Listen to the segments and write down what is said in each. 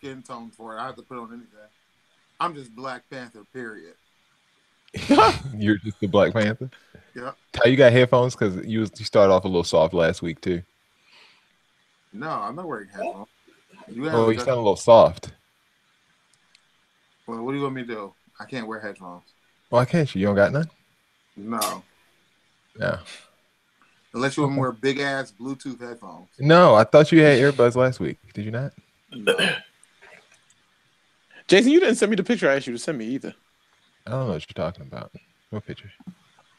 skin tone for it. I have to put on anything. I'm just Black Panther, period. You're just the Black Panther? Yeah. How you got headphones? Because you started off a little soft last week, too. No, I'm not wearing headphones. You sound a little soft. Well, what do you want me to do? I can't wear headphones. Why can't you? You don't got none? No. No. Unless you want to wear big-ass Bluetooth headphones. No, I thought you had earbuds last week. Did you not? No. Jason, you didn't send me the picture I asked you to send me either. I don't know what you're talking about. What picture?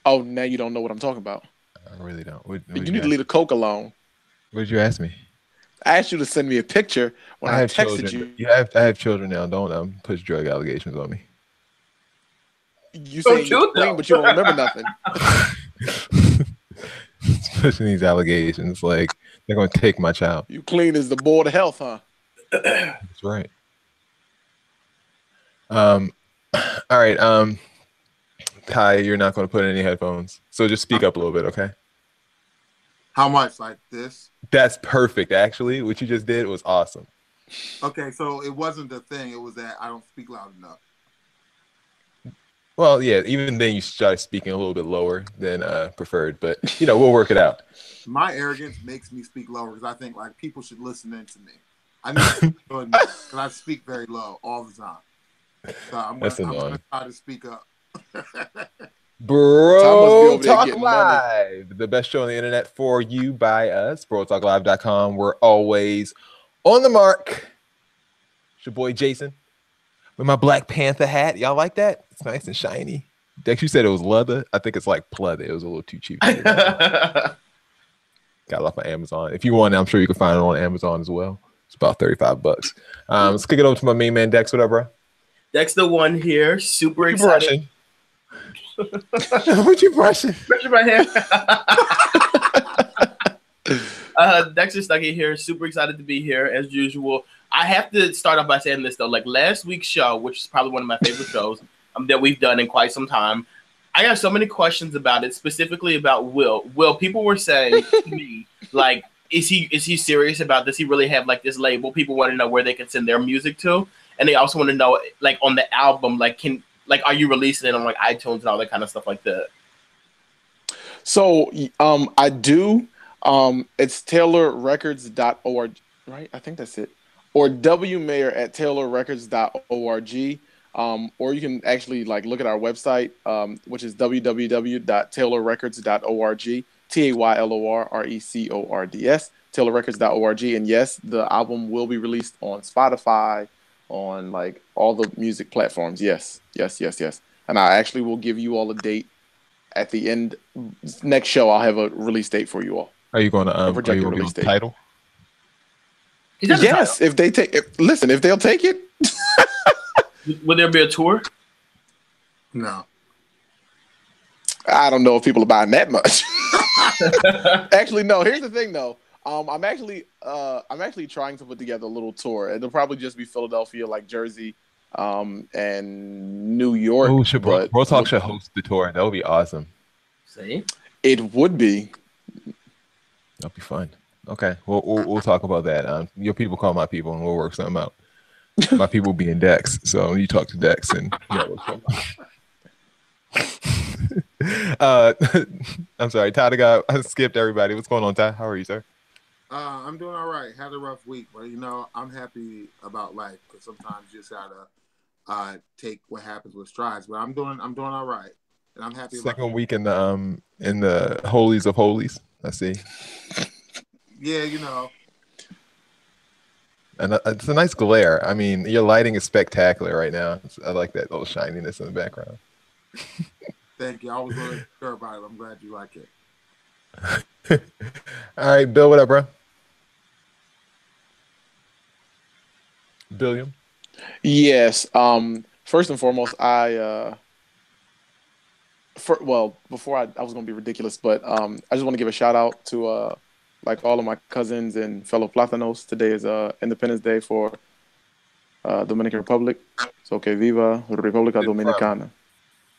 Oh, now you don't know what I'm talking about. I really don't. What you need to leave the coke alone. What did you ask me? I asked you to send me a picture when I texted children. you. I have children now. Don't push drug allegations on me. You say you're clean, but you don't remember nothing. Pushing these allegations like they're going to take my child. You clean as the board of health, huh? That's right. All right. Ty, you're not going to put in any headphones, so just speak up a little bit, okay? How much? Like this? That's perfect, actually. What you just did was awesome. Okay, so it wasn't the thing. It was that I don't speak loud enough. Well, yeah, even then you started speaking a little bit lower than preferred, but, we'll work it out. My arrogance makes me speak lower because I think, like, people should listen in to me. I need to because I speak very low all the time. So I'm going to try to speak up. Bro Talk Live, the best show on the internet for you by us. BroTalkLive.com. We're always on the mark. It's your boy Jason with my Black Panther hat. Y'all like that? It's nice and shiny. Dex, you said it was leather. I think it's like pleather. It was a little too cheap. Got it off of Amazon. If you want it, I'm sure you can find it on Amazon as well. It's about $35. Let's kick it over to my main man, Dex. What up, bro? Dex the one here. Super excited. What you brushing? Brushing my hair. Dexter Stuckey here. Super excited to be here as usual. I have to start off by saying this though. Like last week's show, which is probably one of my favorite shows that we've done in quite some time. I got so many questions about it, specifically about Will. Will, people were saying to me, like, is he serious about this? He really have like this label? People want to know where they can send their music to, and they also want to know, like, on the album, like, are you releasing it on like iTunes and all that kind of stuff like that? So I do. It's taylorrecords.org, right? I think that's it. Or wmayer@taylorrecords.org. Or you can actually like look at our website, which is www.taylorrecords.org. TAYLORRECORDS, taylorrecords.org. And yes, the album will be released on Spotify, on like all the music platforms. Yes. And I actually will give you all a date at the end. Next show, I'll have a release date for you all. Are you going to release the title? Yes, if they take it. Listen, if they'll take it. Will there be a tour? No. I don't know if people are buying that much. Actually, no. Here's the thing, though. I'm actually trying to put together a little tour. It'll probably just be Philadelphia, like Jersey, and New York. Oh, Bro Talk should host the tour. That would be awesome. See, it would be. That'd be fun. Okay, we'll talk about that. Your people call my people, and we'll work something out. My people being Dex, so you talk to Dex, and I'm sorry, Ty. I skipped everybody. What's going on, Ty? How are you, sir? I'm doing all right. Had a rough week, but I'm happy about life. Because sometimes you just gotta take what happens with strides. But I'm doing all right, and I'm happy. Second week in the holies of holies. I see. Yeah, And it's a nice glare. I mean, your lighting is spectacular right now. I like that little shininess in the background. Thank you. I was really sure about it. I'm glad you like it. All right, Bill, what up, bro? Billiam? Yes. First and foremost, before I was going to be ridiculous, but I just want to give a shout out to like all of my cousins and fellow Platanos. Today is Independence Day for Dominican Republic. So que viva República Dominicana.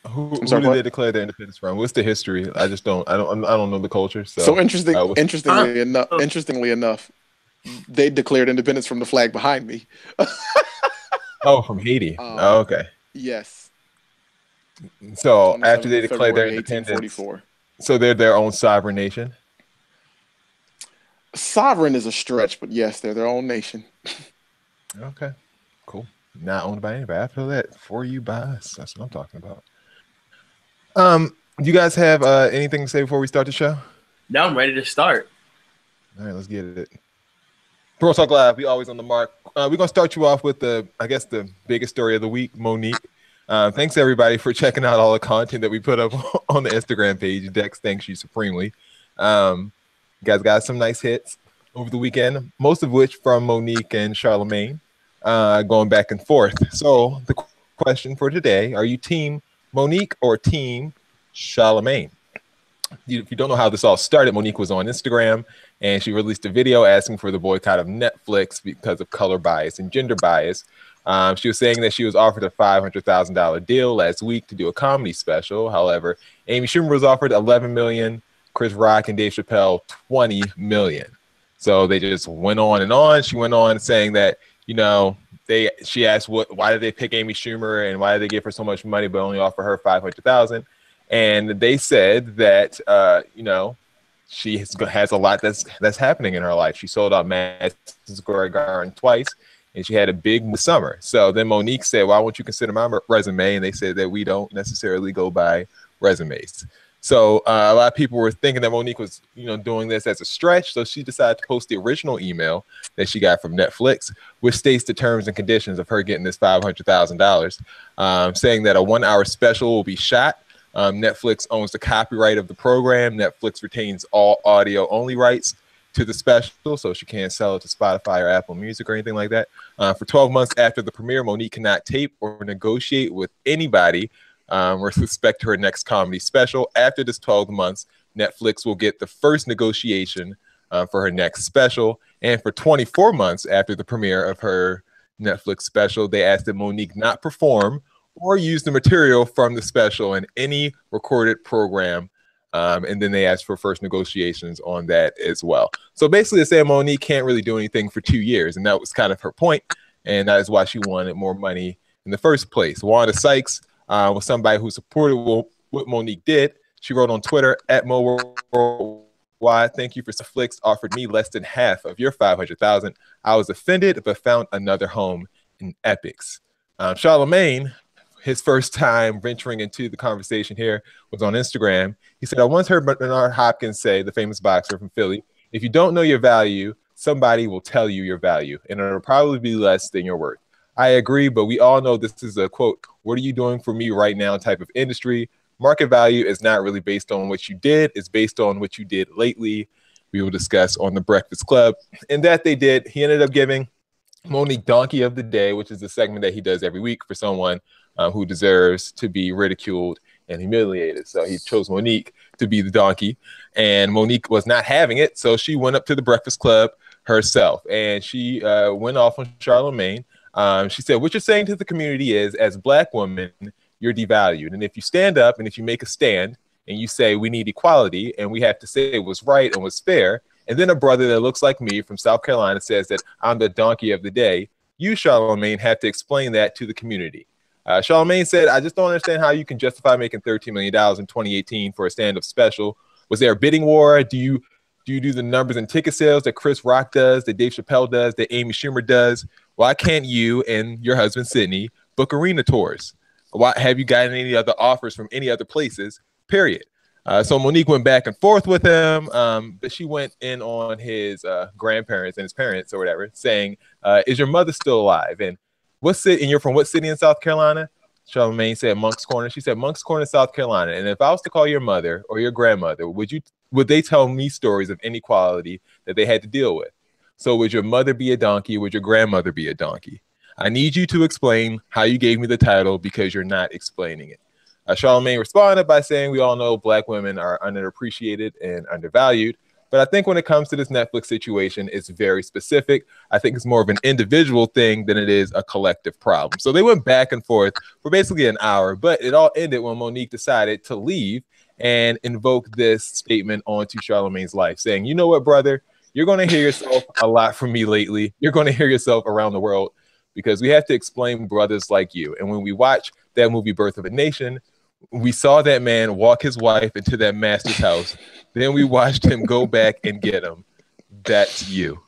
Who did they declare their independence from? What's the history? I don't know the culture. So interestingly enough, they declared independence from the flag behind me. Oh, from Haiti. Oh, okay. Yes. So after they of declared their February, independence, 1844. so they're their own sovereign nation. Sovereign is a stretch, but yes, they're their own nation. Okay, cool. Not owned by anybody. I feel that for you by us. That's what I'm talking about. Do you guys have anything to say before we start the show? Now I'm ready to start. All right, let's get it. Pro Talk Live, we always on the mark. We're gonna start you off with the biggest story of the week, Monique. Thanks everybody for checking out all the content that we put up on the Instagram page. Dex, thanks you supremely. You guys got some nice hits over the weekend, most of which from Monique and Charlamagne, going back and forth. So the question for today: are you team Monique or team Charlamagne? If you don't know how this all started, Monique was on Instagram and she released a video asking for the boycott of Netflix because of color bias and gender bias. She was saying that she was offered a $500,000 deal last week to do a comedy special. However, Amy Schumer was offered $11 million, Chris Rock and Dave Chappelle $20 million. So they just went on and on. She went on saying that, she asked why did they pick Amy Schumer and why did they give her so much money but only offer her $500,000? And they said that, she has a lot that's happening in her life. She sold out Madison Square Garden twice, and she had a big summer. So then Monique said, why won't you consider my resume? And they said that we don't necessarily go by resumes. So a lot of people were thinking that Monique was, doing this as a stretch. So she decided to post the original email that she got from Netflix, which states the terms and conditions of her getting this $500,000, saying that a 1-hour special will be shot. Netflix owns the copyright of the program. Netflix retains all audio only rights to the special, so she can't sell it to Spotify or Apple Music or anything like that. For 12 months after the premiere, Monique cannot tape or negotiate with anybody with respect to her next comedy special. After this 12 months, Netflix will get the first negotiation for her next special. And for 24 months after the premiere of her Netflix special, they asked that Monique not perform or use the material from the special in any recorded program. And then they asked for first negotiations on that as well. So basically, they're saying Monique can't really do anything for 2 years. And that was kind of her point. And that is why she wanted more money in the first place. Wanda Sykes was somebody who supported what Monique did. She wrote on Twitter, @MoWorldWide, thank you for Netflix offered me less than half of your $500,000. I was offended, but found another home in Epics. Charlamagne, his first time venturing into the conversation here, was on Instagram. He said, I once heard Bernard Hopkins say, the famous boxer from Philly, if you don't know your value, somebody will tell you your value, and it'll probably be less than your worth. I agree, but we all know this is a, quote, what are you doing for me right now type of industry. Market value is not really based on what you did. It's based on what you did lately. We will discuss on The Breakfast Club. And that they did. He ended up giving Monique Donkey of the Day, which is the segment that he does every week for someone who deserves to be ridiculed and humiliated. So he chose Monique to be the donkey, and Monique was not having it. So she went up to the Breakfast Club herself, and she went off on Charlamagne. She said, what you're saying to the community is, as Black women, you're devalued. And if you stand up and if you make a stand and you say we need equality and we have to say it was right and was fair, and then a brother that looks like me from South Carolina says that I'm the donkey of the day, you, Charlamagne, have to explain that to the community. Charlamagne said, I just don't understand how you can justify making $13 million in 2018 for a stand-up special. Was there a bidding war? Do you do the numbers and ticket sales that Chris Rock does, that Dave Chappelle does, that Amy Schumer does? Why can't you and your husband, Sydney, book arena tours? Why have you gotten any other offers from any other places, period? So Monique went back and forth with him, but she went in on his grandparents and his parents or whatever, saying, is your mother still alive? And and you're from what city in South Carolina? Charlamagne said Moncks Corner. She said Moncks Corner, South Carolina. And if I was to call your mother or your grandmother, would they tell me stories of inequality that they had to deal with? So would your mother be a donkey? Would your grandmother be a donkey? I need you to explain how you gave me the title because you're not explaining it. Charlamagne responded by saying, we all know Black women are underappreciated and undervalued. But I think when it comes to this Netflix situation, it's very specific. I think it's more of an individual thing than it is a collective problem. So they went back and forth for basically an hour, but it all ended when Monique decided to leave and invoke this statement onto Charlamagne's life, saying, you know what, brother, you're going to hear yourself a lot from me lately. You're going to hear yourself around the world because we have to explain brothers like you. And when we watch that movie, Birth of a Nation, we saw that man walk his wife into that master's house. Then we watched him go back and get him. That's you.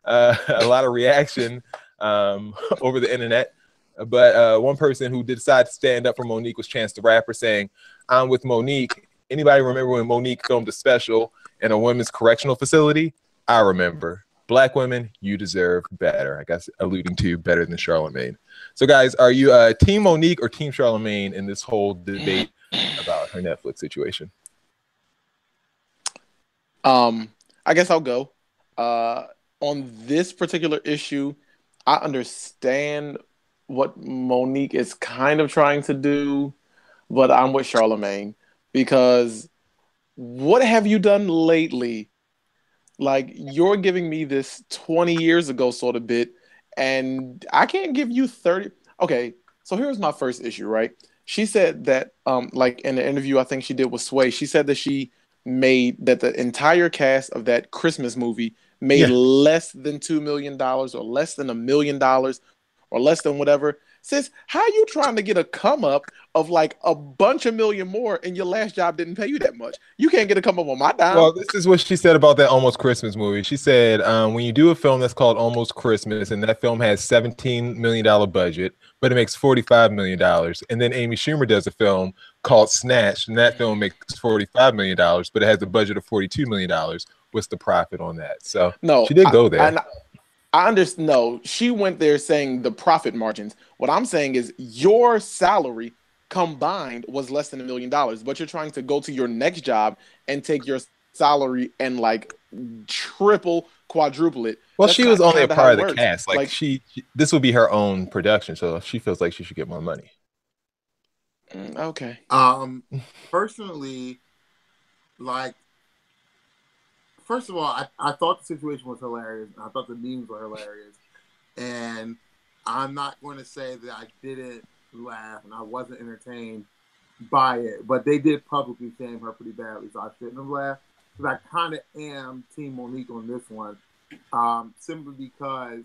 A lot of reaction over the internet. But one person who did decide to stand up for Monique was Chance the Rapper saying, I'm with Monique. Anybody remember when Monique filmed a special in a women's correctional facility? I remember. Black women, you deserve better. I guess alluding to better than Charlemagne. So guys, are you Team Monique or Team Charlemagne in this whole debate about her Netflix situation? I guess I'll go. On this particular issue, I understand what Monique is kind of trying to do, but I'm with Charlemagne because what have you done lately? Like, you're giving me this 20 years ago sort of bit, and I can't give you 30. Okay, so here's my first issue, right? She said that, like in the interview I think she did with Sway, she said that she made that the entire cast of that Christmas movie made less than $2 million or less than $1 million or less than whatever. Sis, how you trying to get a come up of like a bunch of million more and your last job didn't pay you that much? You can't get a come up on my dime. Well, this is what she said about that Almost Christmas movie. She said, when you do a film that's called Almost Christmas and that film has $17 million budget, but it makes $45 million. And then Amy Schumer does a film called Snatch, and that film makes $45 million, but it has a budget of $42 million. What's the profit on that? So no, she did go there. I understand. No, she went there saying the profit margins. What I'm saying is your salary combined was less than $1 million, but you're trying to go to your next job and take your salary and like triple, quadruple it. Well, she was only a part of the cast. Like she this would be her own production, so she feels like she should get more money. Okay. Personally, like, first of all, I thought the situation was hilarious. I thought the memes were hilarious. And I'm not going to say that I didn't laugh and I wasn't entertained by it. But they did publicly shame her pretty badly, so I shouldn't have laughed. Because I kind of am Team Monique on this one. Simply because,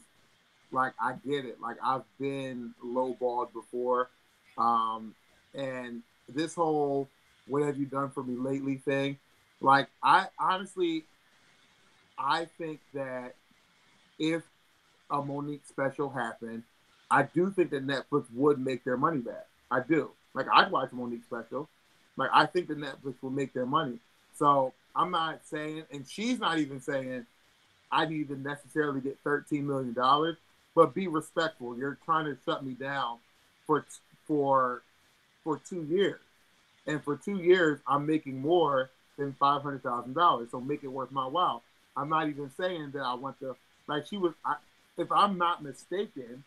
like, I get it. Like, I've been lowballed before. And this whole what have you done for me lately thing, like, I honestly... I think that if a Monique special happened, I do think that Netflix would make their money back. I do. Like, I'd watch a Monique special. Like, I think that Netflix will make their money. So I'm not saying, and she's not even saying, I need to necessarily get $13 million, but be respectful. You're trying to shut me down for 2 years. And for 2 years, I'm making more than $500,000. So make it worth my while. I'm not even saying that I want to, like, she was, if I'm not mistaken,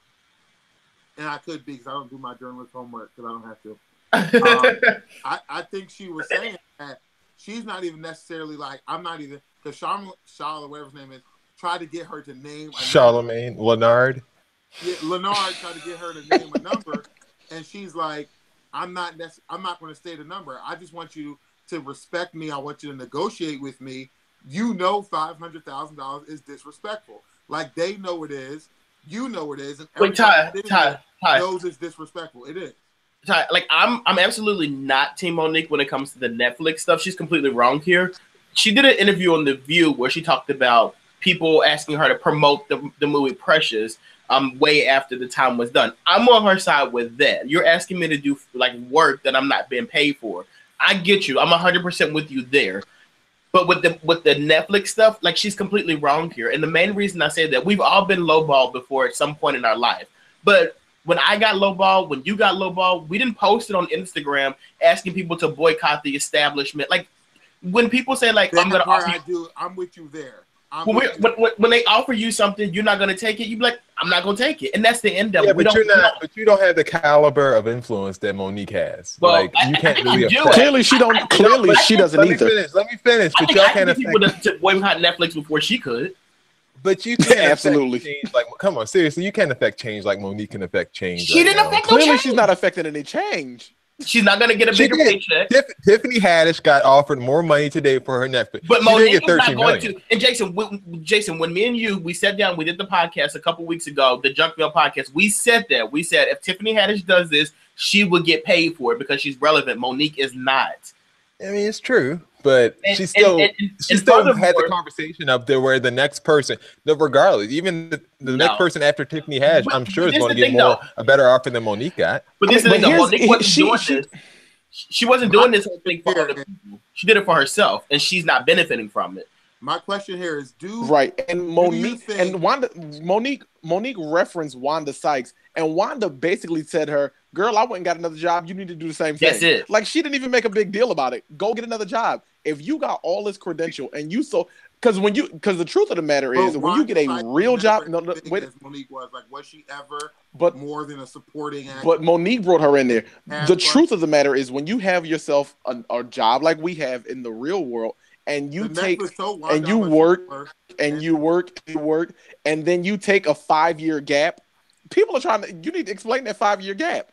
and I could be because I don't do my journalist homework because I don't have to. I think she was saying that she's not even necessarily like, I'm not even, because Charlotte, whatever his name is, tried to get her to name a Charlamagne, Lenard. Yeah, Lenard tried to get her to name a number, and she's like, I'm not going to state a number. I just want you to respect me. I want you to negotiate with me. You know $500,000 is disrespectful. Like, they know it is. You know it is. And Ty knows it's disrespectful. It is. Ty, like, I'm absolutely not Team Monique when it comes to the Netflix stuff. She's completely wrong here. She did an interview on The View where she talked about people asking her to promote the movie Precious way after the time was done. I'm on her side with that. You're asking me to do, like, work that I'm not being paid for. I get you. I'm 100% with you there. But with the Netflix stuff, like, she's completely wrong here. And the main reason I say that, we've all been lowballed before at some point in our life. But when I got lowballed, when you got lowballed, we didn't post it on Instagram asking people to boycott the establishment. Like, when people say, like, I'm going to offer you, I'm with you there. When they offer you something, you're not going to take it. You be like, I'm not going to take it, and that's the end of it. But you don't have the caliber of influence that Monique has. Well, like, you can't really. Clearly, she don't. Clearly, she doesn't either. Let me finish. But y'all can't affect people to boycott Netflix before she could. But you can't absolutely change. Like, come on, seriously, you can't affect change like Monique can affect change. She didn't affect no Clearly, change. she's not affecting any change. She's not gonna get a bigger paycheck. Tiffany Haddish got offered more money today for her Netflix, but Monique is not going to. And Jason, when me and you we sat down, we did the podcast a couple weeks ago, the Junk Mail podcast. We said if Tiffany Haddish does this, she would get paid for it because she's relevant. Monique is not. I mean, it's true, but she still had the conversation up there where the next person, regardless, even the next person after Tiffany Haddish, I'm sure is going to get a better offer than Monique got. But this is the thing, Monique wasn't doing this. She wasn't doing this whole thing for other people. She did it for herself, and she's not benefiting from it. My question here is, and Monique referenced Wanda Sykes, and Wanda basically said her, girl, I went and got another job. You need to do the same thing. That's it. Like, she didn't even make a big deal about it. Go get another job. If you got all this credential and because the truth of the matter is, when you get a real job, Monique was she ever more than a supporting actor? But Monique brought her in there. The truth of the matter is, when you have yourself a job like we have in the real world, and you work, and then you take a 5-year gap, people are you need to explain that 5-year gap.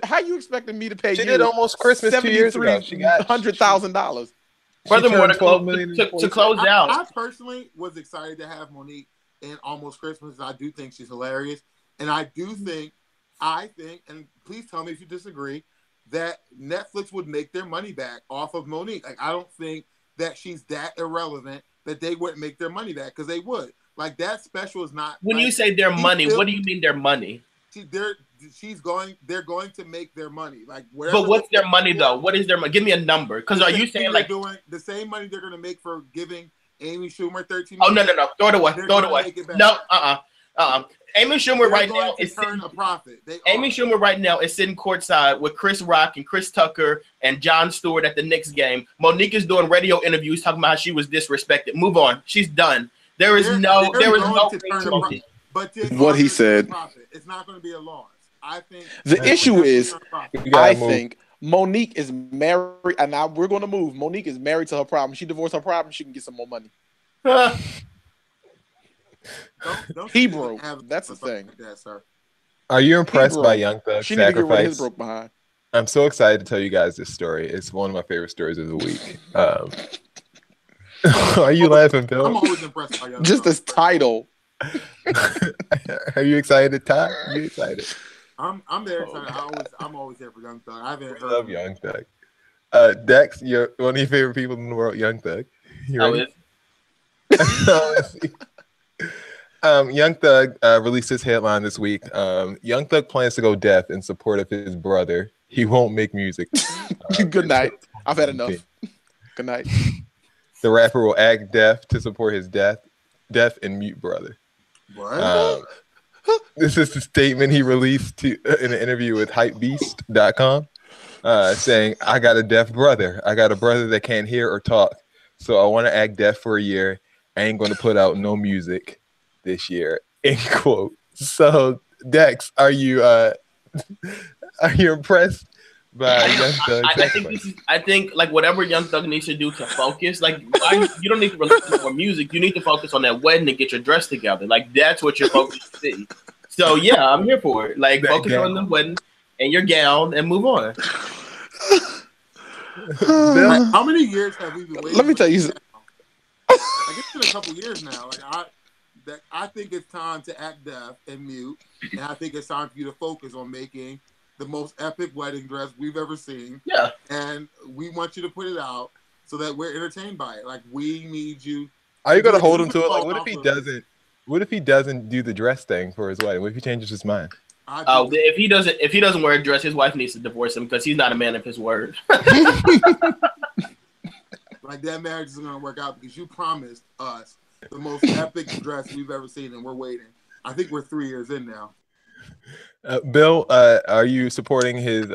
How you expecting me to pay you? She did almost Christmas 2 years ago. She got $100,000. Furthermore, to close out, I personally was excited to have Monique in Almost Christmas. I do think she's hilarious, and I think, and please tell me if you disagree, that Netflix would make their money back off of Monique. Like, I don't think that she's that irrelevant that they wouldn't make their money back, because they would. Like, that special is not. When you say their money, what do you mean their money? They're going to make their money. Like, but what's their money though? What is their money? Give me a number. Because are you saying like doing the same money they're going to make for giving Amy Schumer $13 million? Oh no! Throw it away. No, Amy Schumer right now is turn a profit. Amy Schumer right now is sitting courtside with Chris Rock and Chris Tucker and Jon Stewart at the Knicks game. Monique is doing radio interviews talking about how she was disrespected. Move on. She's done. There is no. But what he said. It's not going to be a loss. I think the issue is, I think Monique is married, and now we're going to move. Monique is married to her problem. She divorced her problem. She can get some more money. Hebrew. That's the thing. Are you impressed by Young Thug's sacrifice? Need to get rid of his broke behind. I'm so excited to tell you guys this story. It's one of my favorite stories of the week. Are you laughing, Bill? I'm always impressed by Young Thug. Just this title. Are you excited, Ty? Are you excited? I'm very excited. I'm always there for Young Thug. I love Young Thug. Dex, you're one of your favorite people in the world, Young Thug. You ready? Young Thug released his headline this week. Young Thug plans to go deaf in support of his brother. He won't make music. Good night. I've had enough. Good night. The rapper will act deaf to support his deaf and mute brother. What? This is the statement he released in an interview with hypebeast.com, saying, I got a deaf brother. I got a brother that can't hear or talk. So I want to act deaf for a year. I ain't going to put out no music this year. End quote. So, Dex, are you impressed by Young Thug? I think like whatever Young Thug needs to do to focus, like you don't need to release more music. You need to focus on that wedding and get your dress together. Like that's what your focus should be. So yeah, I'm here for it. Like focus on the wedding and your gown and move on. Bill, how many years have we been waiting? Let me tell you. Like it's been a couple years now. Like I think it's time to act deaf and mute, and I think it's time for you to focus on making the most epic wedding dress we've ever seen. Yeah. And we want you to put it out so that we're entertained by it. Like we need you. Are you gonna hold him to it? Like what if he doesn't? What if he doesn't do the dress thing for his wedding? What if he changes his mind? If he doesn't wear a dress, his wife needs to divorce him because he's not a man of his word. Like that marriage is gonna work out because you promised us the most epic dress we've ever seen, and we're waiting. I think we're 3 years in now. Bill, are you supporting his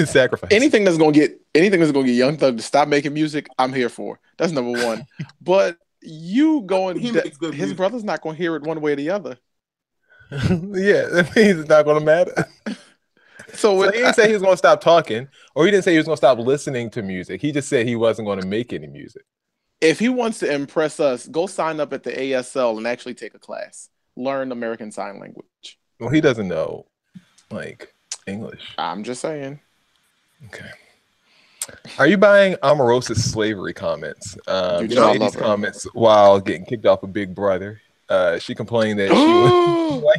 sacrifice? Anything that's gonna get Young Thug to stop making music, I'm here for. That's number one. But you going, his brother's not gonna hear it one way or the other. Yeah, that means it's not gonna matter. So he didn't say he was gonna stop talking, or he didn't say he was gonna stop listening to music. He just said he wasn't gonna make any music. If he wants to impress us, go sign up at the ASL and actually take a class. Learn American Sign Language. Well, he doesn't know. Like, English. I'm just saying. Okay. Are you buying Omarosa's slavery comments? Dude, She I made love these her. comments while getting kicked off of Big Brother. She complained that she was. Why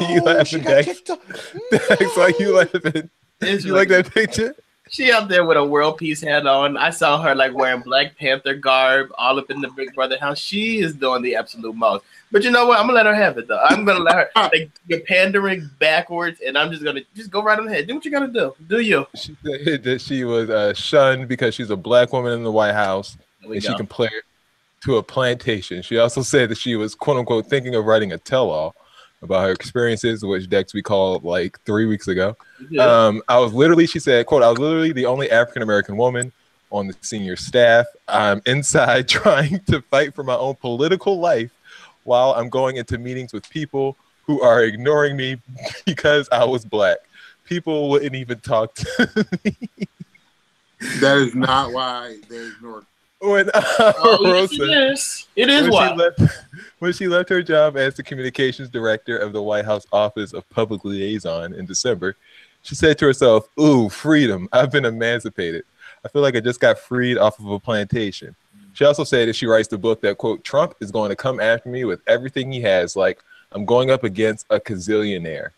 you laughing, she got Dex? kicked off. Dex, why you laughing? You like that picture? She up there with a world peace hat on. I saw her like wearing Black Panther garb all up in the Big Brother house. She is doing the absolute most. But you know what? I'm gonna let her have it though. I'm gonna let her like you're pandering backwards, and I'm just gonna go right on ahead. Do what you gotta do. Do you? She said that she was shunned because she's a black woman in the White House, and she compared to a plantation. She also said that she was quote unquote thinking of writing a tell-all about her experiences, which Dex we called like 3 weeks ago. Yeah. She said, quote, I was literally the only African-American woman on the senior staff. I'm inside trying to fight for my own political life while I'm going into meetings with people who are ignoring me because I was black. People wouldn't even talk to me. That is not why they ignored. When yes, it is why. When she left her job as the communications director of the White House Office of Public Liaison in December, she said to herself, ooh, freedom. I've been emancipated. I feel like I just got freed off of a plantation. She also said that she writes the book that, quote, Trump is going to come after me with everything he has. Like, I'm going up against a gazillionaire.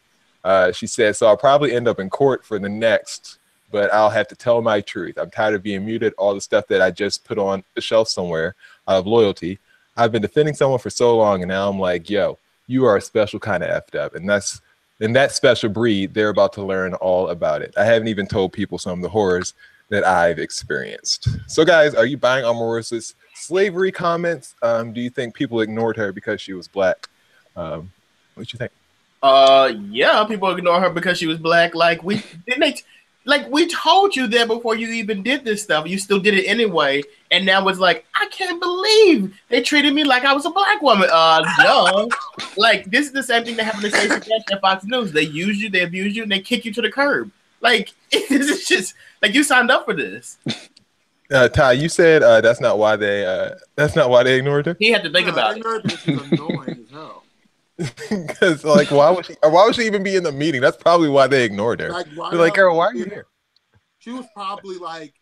She said, so I'll probably end up in court for the next, but I'll have to tell my truth. I'm tired of being muted, all the stuff that I just put on the shelf somewhere out of loyalty. I've been defending someone for so long, and now I'm like, yo, you are a special kind of effed up. And that's in that special breed, they're about to learn all about it. I haven't even told people some of the horrors that I've experienced. So guys, are you buying Amorosa's slavery comments? Do you think people ignored her because she was black? What you think? Yeah, people ignore her because she was black. Like we told you that before you even did this stuff. You still did it anyway, and now it's like, I can't believe they treated me like I was a black woman. No. Like, this is the same thing that happened to Stacey Dash at Fox News. They use you, they abuse you, and they kick you to the curb. Like, this is just like you signed up for this. Ty, you said that's not why they ignored her. He had to think about it. This is annoying as hell. Because like, why would she even be in the meeting? That's probably why they ignored her. They're like, girl, why are you here? She was probably like,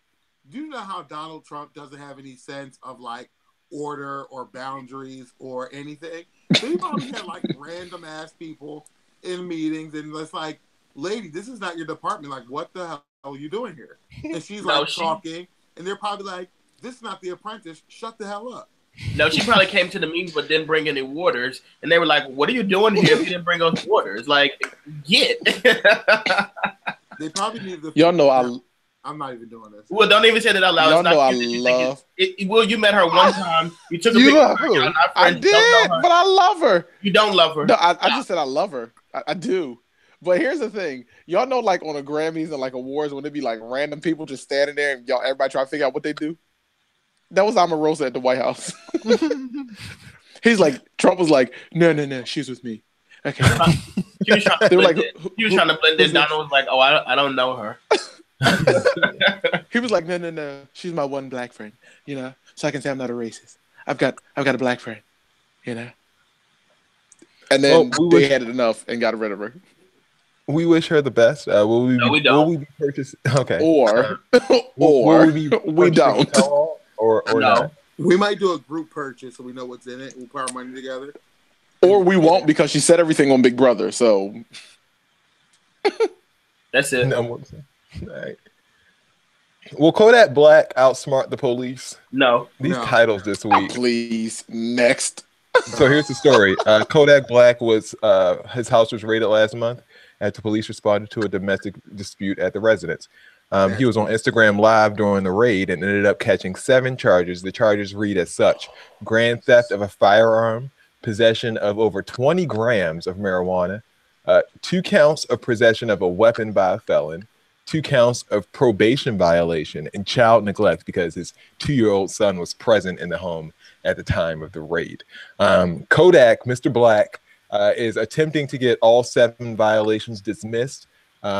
do you know how Donald Trump doesn't have any sense of like order or boundaries or anything? So he probably had like random ass people in meetings, and it's like, lady, this is not your department. Like, what the hell are you doing here? And she's like talking, and they're probably like, this is not The Apprentice. Shut the hell up. No, she probably came to the meeting but didn't bring any waters, and they were like, "What are you doing here if you didn't bring us waters?" Like, get. They probably need the. Y'all know I'm not even doing this. Well, don't even say that out loud. Y'all know I love. Well, you met her one time. You took a You picture. love her. I did, but I love her. You don't love her. No, I just said I love her. I do. But here's the thing. Y'all know, like on the Grammys and like awards, when it be like random people just standing there and everybody try to figure out what they do. That was Amorosa at the White House. He's like, Trump was like, no, she's with me. Okay. She was trying to blend in. Donald was like, oh, I don't know her. He was like, no, she's my one black friend, so I can say I'm not a racist. I've got a black friend, And then they had it enough and got rid of her. We wish her the best. Will we we don't. Will we be purchasing? Okay. Or we don't. Or no. Not? We might do a group purchase so we know what's in it. We'll put our money together. Or we won't, because she said everything on Big Brother. So that's it. No, all right. Will Kodak Black outsmart the police? No. These titles this week. Please, next. So here's the story. Kodak Black his house was raided last month after police responded to a domestic dispute at the residence. He was on Instagram Live during the raid and ended up catching 7 charges. The charges read as such: grand theft of a firearm, possession of over 20 grams of marijuana, 2 counts of possession of a weapon by a felon, 2 counts of probation violation, and child neglect because his 2-year-old son was present in the home at the time of the raid. Kodak, Mr. Black, is attempting to get all 7 violations dismissed,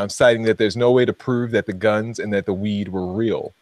citing that there's no way to prove that the guns and that the weed were real.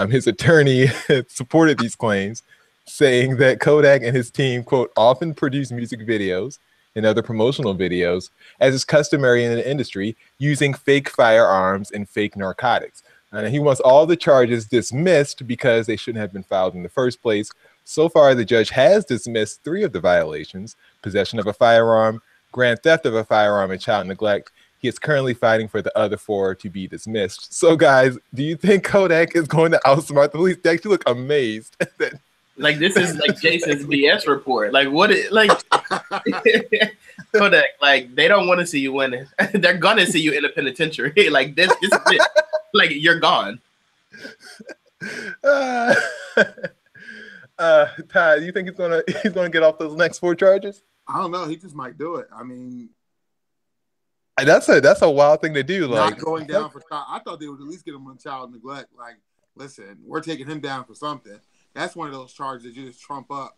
His attorney supported these claims, saying that Kodak and his team, quote, often produce music videos, and other promotional videos, as is customary in the industry, using fake firearms and fake narcotics. And he wants all the charges dismissed because they shouldn't have been filed in the first place. So far, the judge has dismissed 3 of the violations: possession of a firearm, grand theft of a firearm, and child neglect. He is currently fighting for the other 4 to be dismissed. So, guys, do you think Kodak is going to outsmart the police? They actually look amazed. Like, this is like Jason's BS report. Like, what is, like, Kodak, like, they don't want to see you winning. They're going to see you in a penitentiary. Like, this is it. Like, you're gone. Ty, do you think he's gonna get off those next 4 charges? I don't know. He just might do it. I mean, that's a wild thing to do. Like, not going down for child. I thought they would at least get him on child neglect. Like, listen, we're taking him down for something. That's one of those charges that you just trump up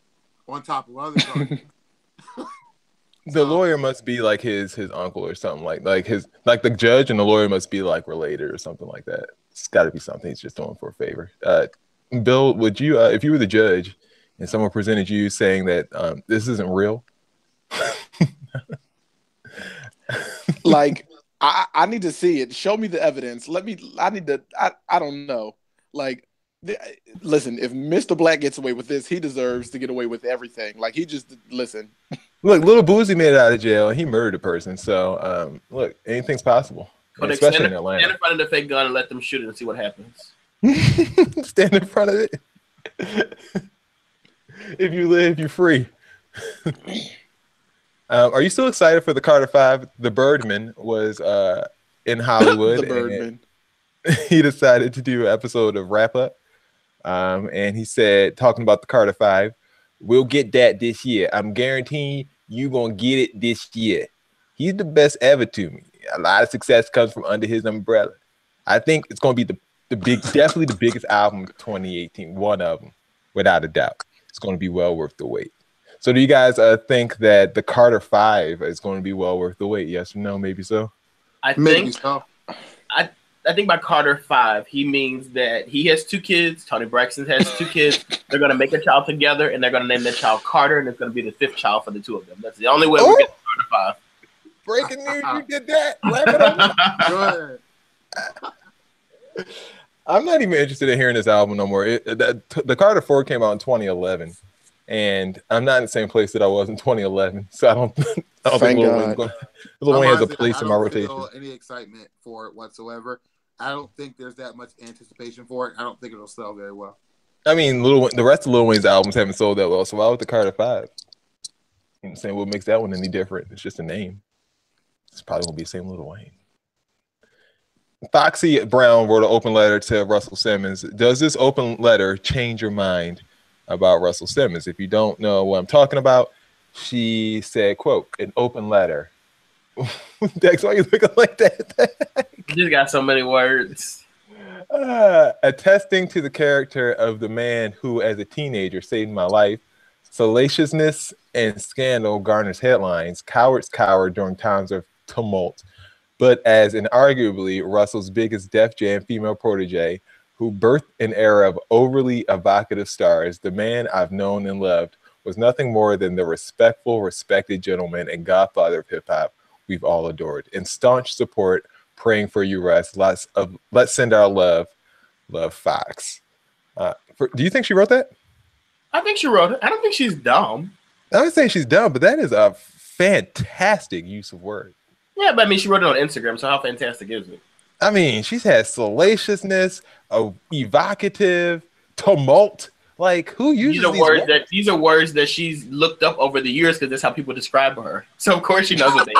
on top of other charges. The lawyer must be like his uncle or something, like the judge and the lawyer must be like related or something like that. It's got to be something he's just doing for a favor. Bill, would you, if you were the judge and someone presented you saying that this isn't real? Like, I need to see it. Show me the evidence. I don't know. Like, listen, if Mr. Black gets away with this, he deserves to get away with everything. Like, he just, listen. Look, Little Boozy made it out of jail and he murdered a person. So, look, anything's possible. But especially in Atlanta. Stand in front of the fake gun and let them shoot it and see what happens. Stand in front of it. If you live, you're free. Are you still excited for the Carter 5? The Birdman was in Hollywood. The Birdman. He decided to do an episode of Wrap Up. And he said, talking about the Carter 5, we'll get that this year. I'm guaranteeing you going to get it this year. He's the best ever to me. A lot of success comes from under his umbrella. I think it's going to be definitely the biggest album of 2018. One of them, without a doubt. It's going to be well worth the wait. So do you guys think that the Carter 5 is going to be well worth the wait? Yes or no? Maybe so? I think by Carter 5, he means that he has 2 kids. Tony Braxton has 2 kids. They're going to make a child together, and they're going to name that child Carter, and it's going to be the 5th child for the 2 of them. That's the only way we get Carter 5. Breaking news, you did that. Wrap it up. Go ahead. I'm not even interested in hearing this album no more. The Carter 4 came out in 2011, and I'm not in the same place that I was in 2011. So I don't think Lil Wayne has a place in my rotation. I don't feel any excitement for it whatsoever. I don't think there's that much anticipation for it. I don't think it'll sell very well. I mean, the rest of Lil Wayne's albums haven't sold that well, so why would the Carter 5? You know what I'm saying? What makes that one any different? It's just a name. It's probably going to be the same Lil Wayne. Foxy Brown wrote an open letter to Russell Simmons. Does this open letter change your mind about Russell Simmons? If you don't know what I'm talking about, she said, quote, an open letter. Dex, why are you looking like that? You just got so many words. Attesting to the character of the man who, as a teenager, saved my life. Salaciousness and scandal garners headlines. Cowards cower during times of tumult. But as inarguably Russell's biggest Def Jam female protege, who birthed an era of overly evocative stars, the man I've known and loved was nothing more than the respectful, respected gentleman and godfather of hip-hop we've all adored. In staunch support, praying for you, Russ. Let's send our love, Fox. Do you think she wrote that? I think she wrote it. I don't think she's dumb. I would say she's dumb, but that is a fantastic use of words. Yeah, but I mean, she wrote it on Instagram, so how fantastic is it? I mean, she's had salaciousness, evocative, tumult. Like, who uses these words? These are words that she's looked up over the years because that's how people describe her. So of course she knows what they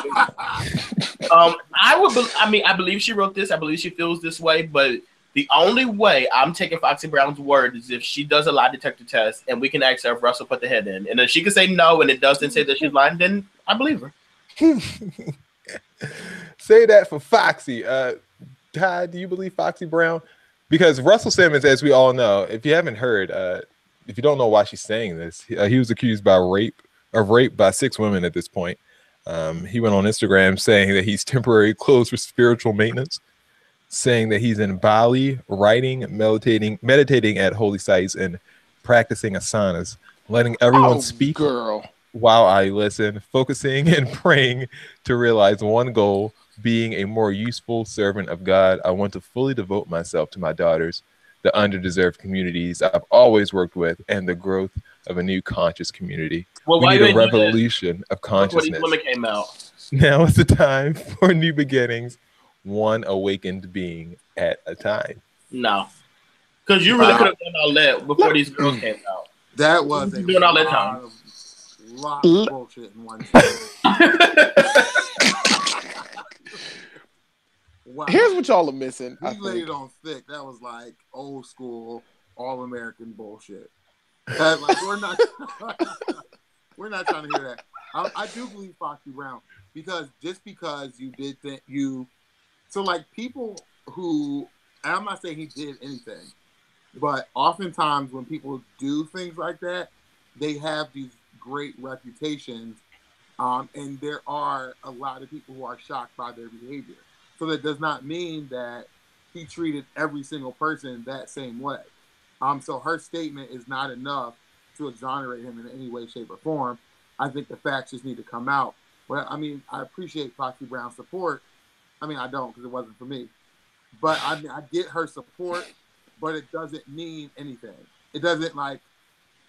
mean. I believe she wrote this. I believe she feels this way. But the only way I'm taking Foxy Brown's word is if she does a lie detector test and we can ask her if Russell put the head in, and if she can say no and it doesn't say that she's lying, then I believe her. Say that for Foxy. Ty, do you believe Foxy Brown? Because Russell Simmons, as we all know, if you haven't heard, if you don't know why she's saying this, he was accused of rape by 6 women at this point. He went on Instagram saying that he's temporarily closed for spiritual maintenance, saying that he's in Bali, writing, meditating at holy sites, and practicing asanas, letting everyone speak. Girl. while I listen, focusing and praying to realize one goal, being a more useful servant of God. I want to fully devote myself to my daughters, the underdeserved communities I've always worked with, and the growth of a new conscious community. Well, we why need you a ain't do that revolution of before consciousness. these women came out? Now is the time for new beginnings, one awakened being at a time. No, because you really could have done all that before these girls came out. That was You doing all that time. lot of bullshit in one sentence. Wow. Here's what y'all are missing. He laid it on thick. That was like old school, all American bullshit. Like, we're not trying to hear that. I do believe Foxy Brown because you did think so like people who, and I'm not saying he did anything, but oftentimes when people do things like that, they have these great reputations, and there are a lot of people who are shocked by their behavior. So that does not mean that he treated every single person that same way. So her statement is not enough to exonerate him in any way, shape, or form. I think the facts just need to come out. But I mean, I appreciate Foxy Brown's support. I mean, I don't because it wasn't for me. But I mean, I get her support, but it doesn't mean anything. It doesn't like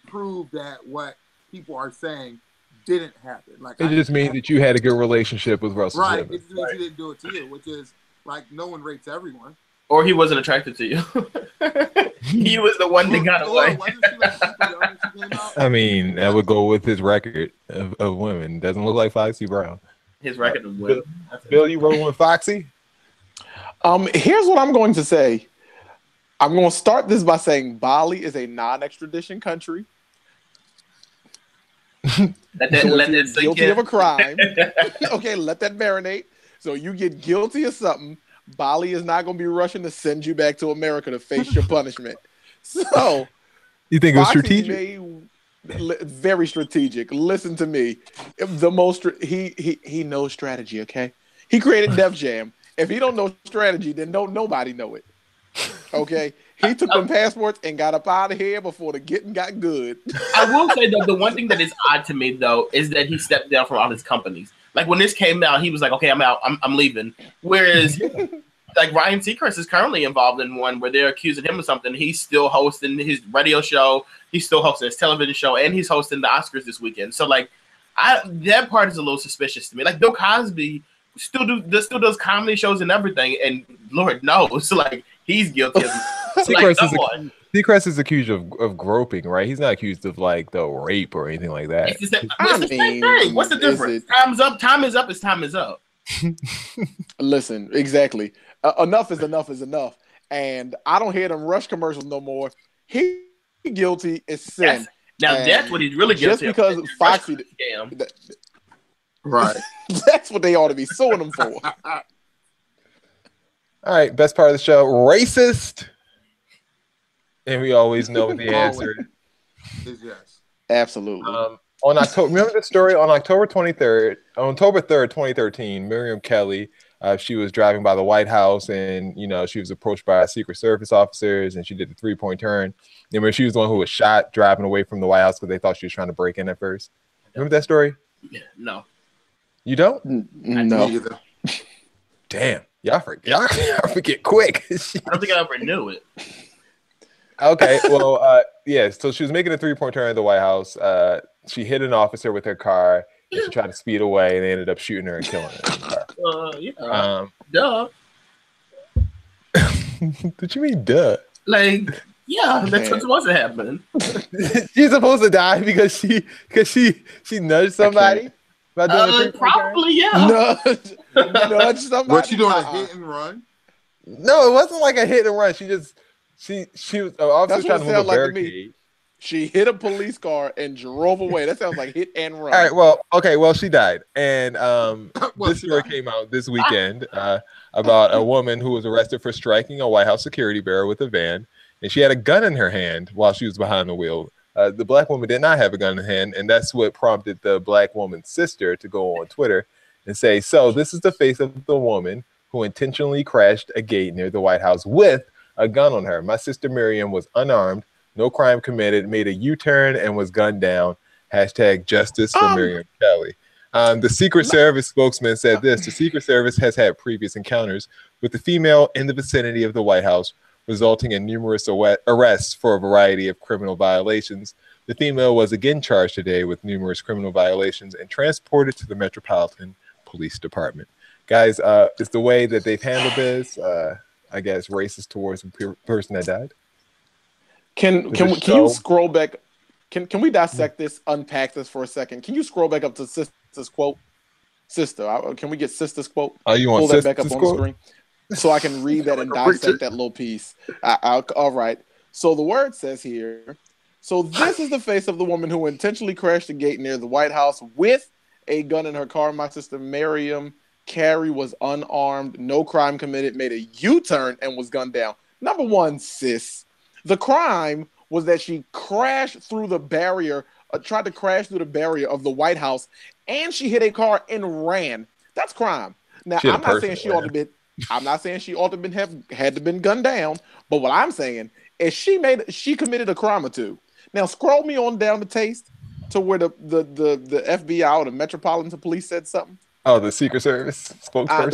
prove that what people are saying didn't happen. Like it just means that you had a good relationship with Russell. Right. Simmons. It just means he didn't do it to you, which is like no one rates everyone. Or he wasn't attracted to you. He was the one that got away. I mean, that would go with his record of women. Doesn't look like Foxy Brown. His record of women. Bill, you rolling with Foxy? Here's what I'm going to say. I'm going to start this by saying Bali is a non-extradition country. Let that guilty of a crime. Okay, let that marinate. So you get guilty of something, Bali is not going to be rushing to send you back to America to face your punishment. So you think it was strategic? Very strategic. Listen to me. He knows strategy. Okay, he created Def Jam. If he don't know strategy, then nobody know it. Okay. He took them passports and got up out of here before the getting got good. I will say, though, the one thing that is odd to me, though, is that he stepped down from all his companies. Like, when this came out, he was like, okay, I'm out. I'm leaving. Whereas, like, Ryan Seacrest is currently involved in one where they're accusing him of something. He's still hosting his radio show. He's still hosting his television show. And he's hosting the Oscars this weekend. So, like, that part is a little suspicious to me. Like, Bill Cosby still does comedy shows and everything. And Lord knows, like, he's guilty of Seacrest is accused of groping, right? He's not accused of like the rape or anything like that. It's the same thing. What's the difference? Time's up. Time is up. Time is up. Listen, exactly. Enough is enough is enough. And I don't hear them Rush commercials no more. He guilty is sin. That's what he's really guilty of. Just because Foxy, right? That's what they ought to be suing him for. All right, best part of the show, racist. And we always know the answer is yes. Absolutely. On October, remember the story? On October 3rd, 2013, Miriam Kelly, she was driving by the White House and, she was approached by Secret Service officers and she did the 3-point turn. Remember, she was the one who was shot driving away from the White House because they thought she was trying to break in at first. Remember that story? No. You don't? No. Damn. Y'all forget quick. I don't think I ever knew it. Okay, well, so she was making a 3-point turn at the White House. She hit an officer with her car, and she tried to speed away, and they ended up shooting her and killing her in the car. Duh. What you mean, duh? Like, yeah, that's what's supposed to happen. She's supposed to die because she nudged somebody? Probably, yeah. Nudge somebody? What, you doing a hit and run? No, it wasn't like a hit and run. She was obviously trying to move a barricade. She hit a police car and drove away. That sounds like hit and run. All right, well, she died. And this story came out this weekend about a woman who was arrested for striking a White House security bearer with a van. And she had a gun in her hand while she was behind the wheel. The black woman did not have a gun in her hand. And that's what prompted the black woman's sister to go on Twitter and say, so this is the face of the woman who intentionally crashed a gate near the White House with a gun on her. My sister Miriam was unarmed, no crime committed, made a U-turn and was gunned down. Hashtag justice for Miriam Kelly. The Secret Service spokesman said this: the Secret Service has had previous encounters with the female in the vicinity of the White House, resulting in numerous arrests for a variety of criminal violations. The female was again charged today with numerous criminal violations and transported to the Metropolitan Police Department. Guys, is the way that they've handled this, I guess, racist towards the person that died? Can you scroll back? Can we dissect this, unpack this for a second? Can you scroll back up to Sister's quote? Sister, can we get Sister's quote? Oh, you want pull that back up Sister's on quote? the screen so I can read that and dissect that little piece. All right. So the word says here, so this is the face of the woman who intentionally crashed the gate near the White House with a gun in her car. My sister Miriam Kelly was unarmed, no crime committed, made a U-turn and was gunned down. Number one, sis, the crime was that she crashed through the barrier, tried to crash through the barrier of the White House, and she hit a car and ran. That's crime. Now, I'm not saying she ought to be. I'm not saying she ought to had to been gunned down. But what I'm saying is she committed a crime or two. Now scroll me on down the taste to where the FBI or the Metropolitan Police said something. Oh, the Secret Service spokesperson.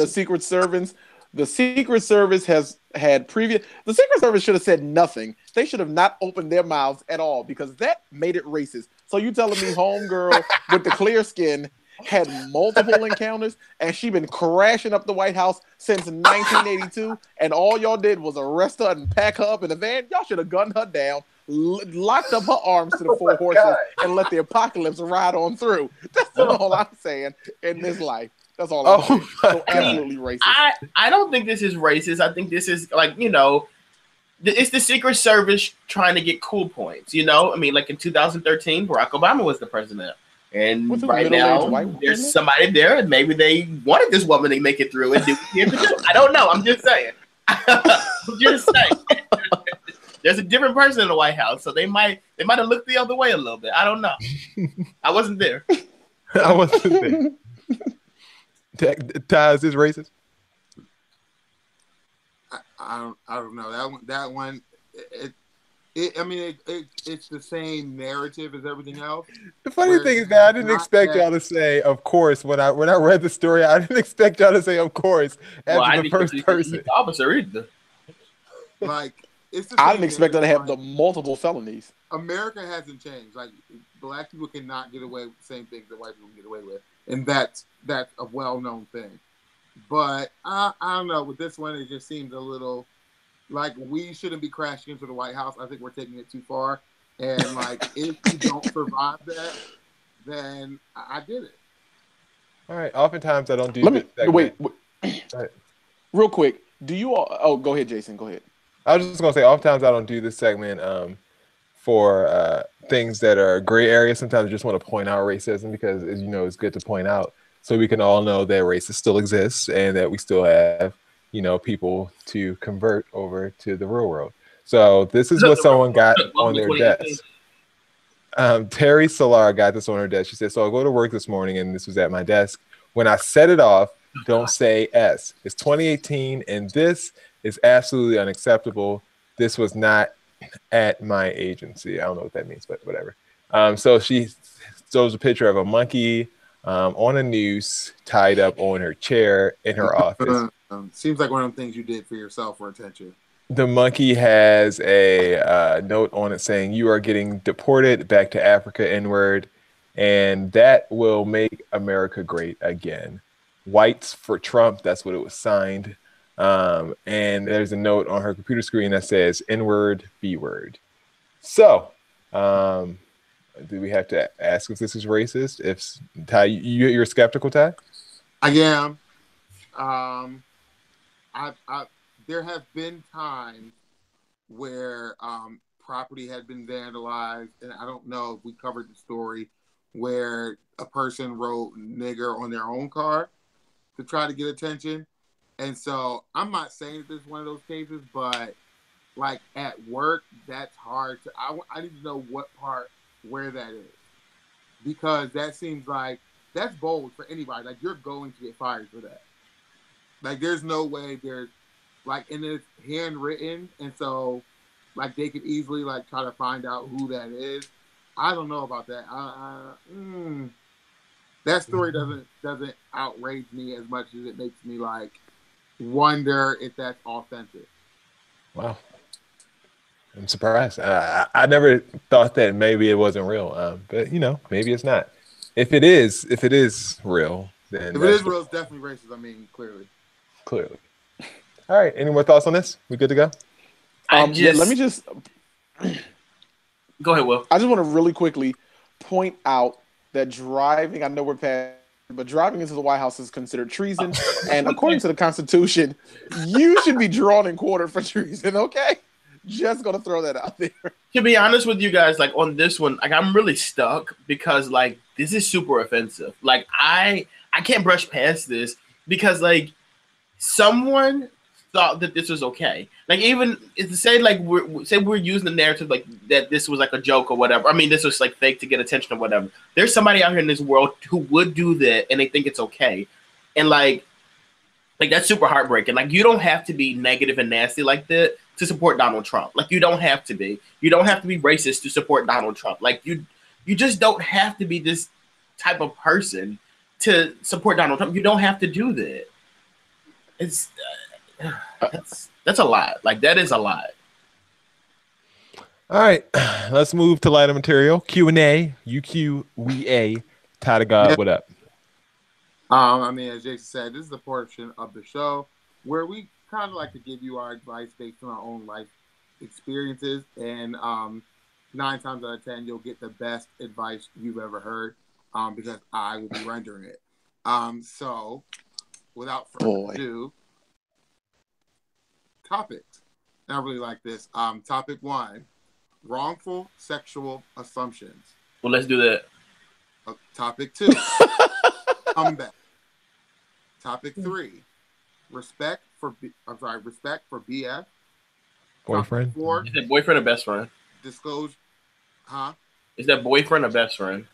The Secret Service has had previous. The Secret Service should have said nothing. They should have not opened their mouths at all because that made it racist. So you telling me homegirl with the clear skin had multiple encounters and she been crashing up the White House since 1982 and all y'all did was arrest her and pack her up in a van? Y'all should have gunned her down, locked up her arms to the four horses and let the apocalypse ride on through. That's all I'm saying in this life. That's all I'm saying. So absolutely racist. I don't think this is racist. I think this is like, it's the Secret Service trying to get cool points, I mean, like in 2013, Barack Obama was the president. And right now, there's somebody there, and maybe they wanted this woman to make it through and do what she had to do. I don't know. I'm just saying. There's a different person in the White House, so they might have looked the other way a little bit. I don't know. I wasn't there. I wasn't there. Ty, is this racist? I don't know. That one. It's the same narrative as everything else. The funny thing is that I didn't expect y'all to say, of course, when I read the story, I didn't expect y'all to say, of course, after the first person. The officer either. Like, I didn't expect her to have the multiple felonies. America hasn't changed. Like, black people cannot get away with the same things that white people can get away with. And that's a well-known thing. But I don't know. With this one, it just seems a little like we shouldn't be crashing into the White House. I think we're taking it too far. And like, if you don't survive that, then I did it. All right. Oftentimes I don't do wait. Real quick. Do you all? Oh, go ahead, Jason. Go ahead. I was just gonna say, oftentimes I don't do this segment for things that are gray areas. Sometimes I just want to point out racism because, as you know, it's good to point out so we can all know that racism still exists and that we still have, people to convert over to the real world. So this is what someone got on their desk. Terry Solar got this on her desk. She said, so I go to work this morning and this was at my desk. When I set it off, don't say S. It's 2018 and this is absolutely unacceptable. This was not at my agency. I don't know what that means, but whatever. So she shows a picture of a monkey on a noose tied up on her chair in her office. Seems like one of the things you did for yourself for attention. The monkey has a note on it saying, you are getting deported back to Africa, N-word, and that will make America great again. Whites for Trump, that's what it was signed. And there's a note on her computer screen that says N-word, B-word. So, do we have to ask if this is racist? If Ty, you're skeptical, Ty? I am. There have been times where property had been vandalized, and I don't know if we covered the story where a person wrote nigger on their own car to try to get attention. And so I'm not saying that this is one of those cases, but like at work, that's hard to. I need to know what part where that is, because that seems like that's bold for anybody. Like, you're going to get fired for that. Like, there's no way there's like, and it's handwritten, and so like they could easily like try to find out who that is. I don't know about that. That story doesn't outrage me as much as it makes me like wonder if that's authentic. Wow. I'm surprised. I never thought that maybe it wasn't real, but maybe it's not. If it is real, then if it is real, it's definitely racist. I mean, clearly. All right. Any more thoughts on this? We good to go? Let me just go ahead, Will. I just want to really quickly point out that driving. I know we're past, but driving into the White House is considered treason, and according to the Constitution, you should be drawn and quartered for treason. Okay. Just gonna throw that out there. To be honest with you guys, like on this one, like I'm really stuck because like this is super offensive. Like I can't brush past this because like someone thought that this was okay. Like even it's to say like we're using the narrative like that this was like a joke or whatever. I mean this was like fake to get attention or whatever. There's somebody out here in this world who would do that and they think it's okay, and like that's super heartbreaking. Like you don't have to be negative and nasty like that to support Donald Trump. Like you don't have to be. You don't have to be racist to support Donald Trump. Like you just don't have to be this type of person to support Donald Trump. You don't have to do that. It's that's a lot. Like that is a lot. All right, let's move to lighter material. Q&A. UQWA. Ty to God, what up? I mean, as Jason said, this is a portion of the show where we kind of like to give you our advice based on our own life experiences, and 9 times out of 10, you'll get the best advice you've ever heard, because I will be rendering it. So, without further ado, topics. And I really like this. Topic 1: wrongful sexual assumptions. Well, let's do that. Topic 2: comeback. Topic 3: respect for BF. Boyfriend. 4: is that boyfriend or best friend? Disclose. Huh? Is that boyfriend or best friend?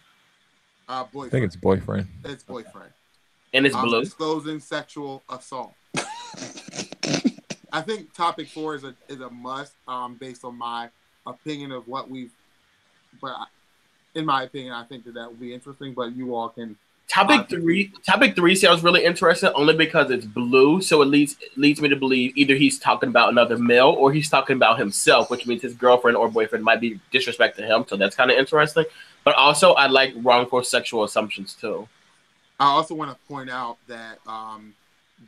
Boyfriend. I think it's boyfriend. It's boyfriend. And it's blue. Disclosing sexual assault. I think topic 4 is a must, based on my opinion of what we've. But in my opinion, I think that will be interesting. But you all can. Topic 3 sounds really interesting only because it's blue, so it leads me to believe either he's talking about another male or he's talking about himself, which means his girlfriend or boyfriend might be disrespecting him. So that's kind of interesting. But also, I like wrongful sexual assumptions too. I also want to point out that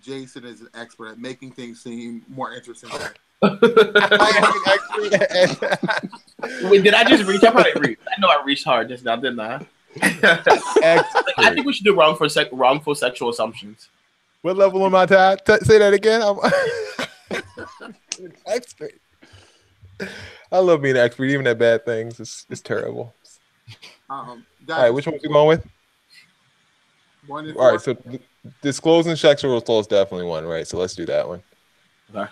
Jason is an expert at making things seem more interesting. Wait, did I just reach? I probably reached. I know I reached hard just now, didn't I? I think we should do wrongful sexual assumptions. What level am I at? Say that again. I'm an expert. I love being an expert, even at bad things. It's terrible. All right, which one are you going with? All right, so disclosing sexual assault is definitely one, right? So let's do that one. Okay.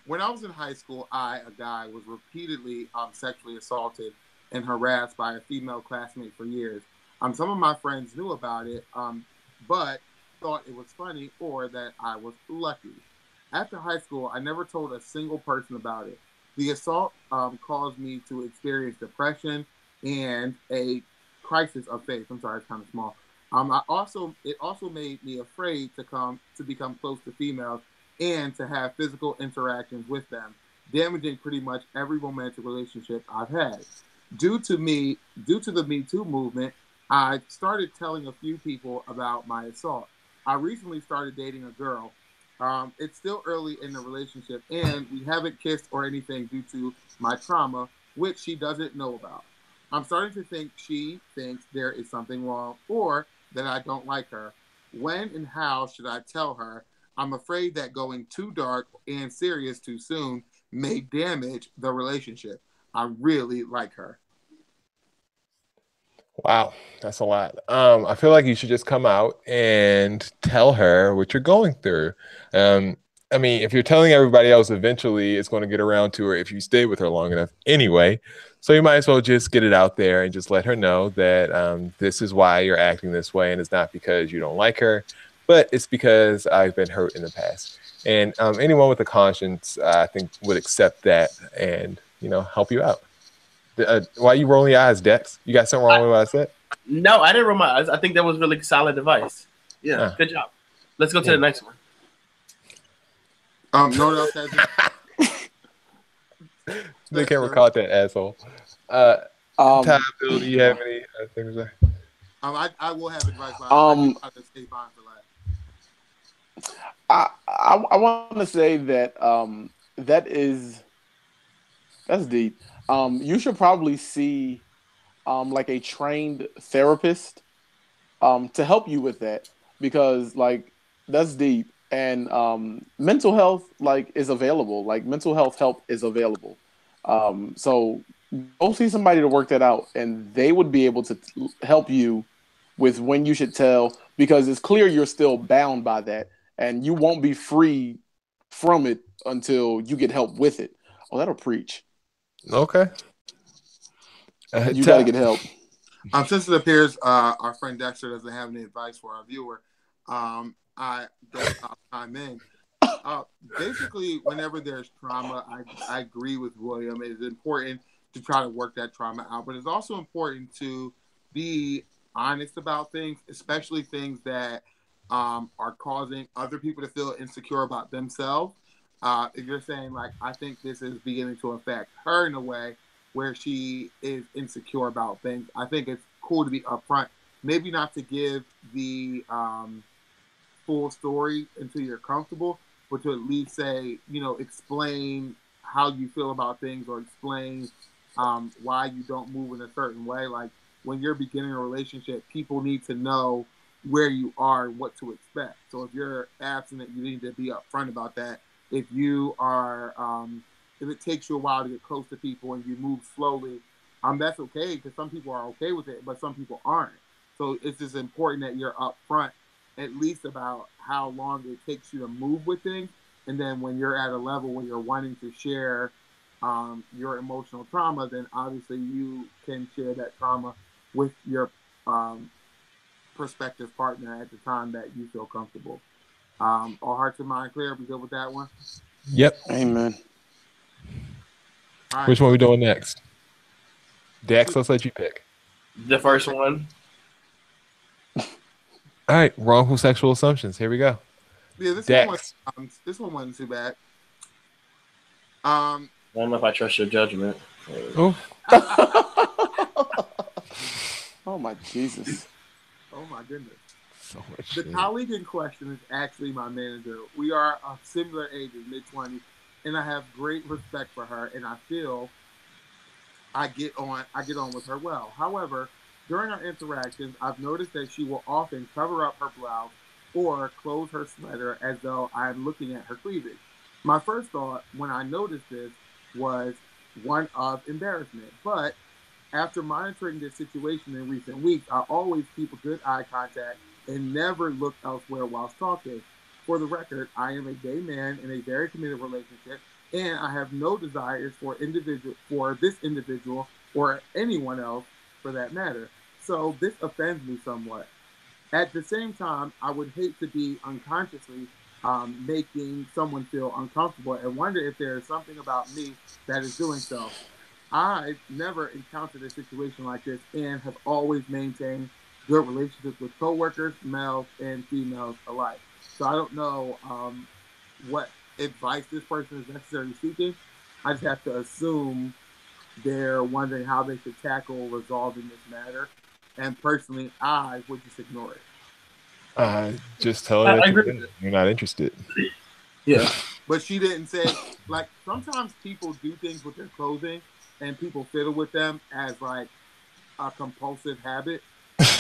When I was in high school, a guy, was repeatedly sexually assaulted and harassed by a female classmate for years. Some of my friends knew about it, but thought it was funny or that I was lucky. After high school, I never told a single person about it. The assault caused me to experience depression and a crisis of faith. I'm sorry, it's kind of small. It also made me afraid to become close to females and to have physical interactions with them, damaging pretty much every romantic relationship I've had. Due to the Me Too movement, I started telling a few people about my assault. I recently started dating a girl. It's still early in the relationship, and we haven't kissed or anything due to my trauma, which she doesn't know about. I'm starting to think she thinks there is something wrong or that I don't like her. When and how should I tell her? I'm afraid that going too dark and serious too soon may damage the relationship. I really like her. Wow, that's a lot. I feel like you should just come out and tell her what you're going through. I mean, if you're telling everybody else, eventually it's going to get around to her if you stay with her long enough anyway. So you might as well just get it out there and just let her know that this is why you're acting this way. And it's not because you don't like her, but it's because I've been hurt in the past. And anyone with a conscience, I think, would accept that and, help you out. Why you rolling your eyes, Dex? You got something wrong with what I said? No, I didn't roll my eyes. I think that was really solid advice. Yeah, good job. Let's go to the next one. No one else has it. They can't recall that asshole. Ty, Bill, do you have any things there? I will have advice. I to stay fine for last. I want to say that that's deep. You should probably see like a trained therapist to help you with that, because like that's deep, and mental health is available. Like mental health help is available. So go see somebody to work that out, and they would be able to help you with when you should tell, because it's clear you're still bound by that, and you won't be free from it until you get help with it. Oh, that'll preach. Okay. You got to get help. Since it appears our friend Dexter doesn't have any advice for our viewer, I guess I'll chime in. Basically, whenever there's trauma, I agree with William. It is important to try to work that trauma out, but it's also important to be honest about things, especially things that are causing other people to feel insecure about themselves. If you're saying, like, I think this is beginning to affect her in a way where she is insecure about things, I think it's cool to be upfront. Maybe not to give the full story until you're comfortable, but to at least say, explain how you feel about things, or explain why you don't move in a certain way. Like, when you're beginning a relationship, people need to know where you are and what to expect. So if you're abstinent, you need to be upfront about that. If you are, if it takes you a while to get close to people and you move slowly, that's okay, because some people are okay with it, but some people aren't. So it's just important that you're upfront, at least about how long it takes you to move with things. And then when you're at a level where you're wanting to share your emotional trauma, then obviously you can share that trauma with your prospective partner at the time that you feel comfortable. All hearts and mind clear? We good with that one? Yep. Amen. Right. Which one are we doing next? Dex, let's let you pick. The first one. All right, wrongful sexual assumptions. Here we go. Yeah, this one wasn't too bad. I don't know if I trust your judgment. Oh. Oh my Jesus. Oh my goodness. So much the colleague in question is actually my manager. We are of similar ages, mid-20s, and I have great respect for her, and I feel I get on with her well. However, during our interactions, I've noticed that she will often cover up her blouse or close her sweater as though I'm looking at her cleavage. My first thought when I noticed this was one of embarrassment, but after monitoring this situation in recent weeks, I always keep a good eye contact and never look elsewhere whilst talking. For the record, I am a gay man in a very committed relationship, and I have no desires for this individual or anyone else for that matter. So this offends me somewhat. At the same time, I would hate to be unconsciously making someone feel uncomfortable and wonder if there is something about me that is doing so. I've never encountered a situation like this and have always maintained good relationships with coworkers, males and females alike. So I don't know what advice this person is necessarily seeking. I just have to assume they're wondering how they should tackle resolving this matter. And personally, I would just ignore it. Just tell her that you're not interested. Yeah. But she didn't say, like, sometimes people do things with their clothing and people fiddle with them as, like, a compulsive habit.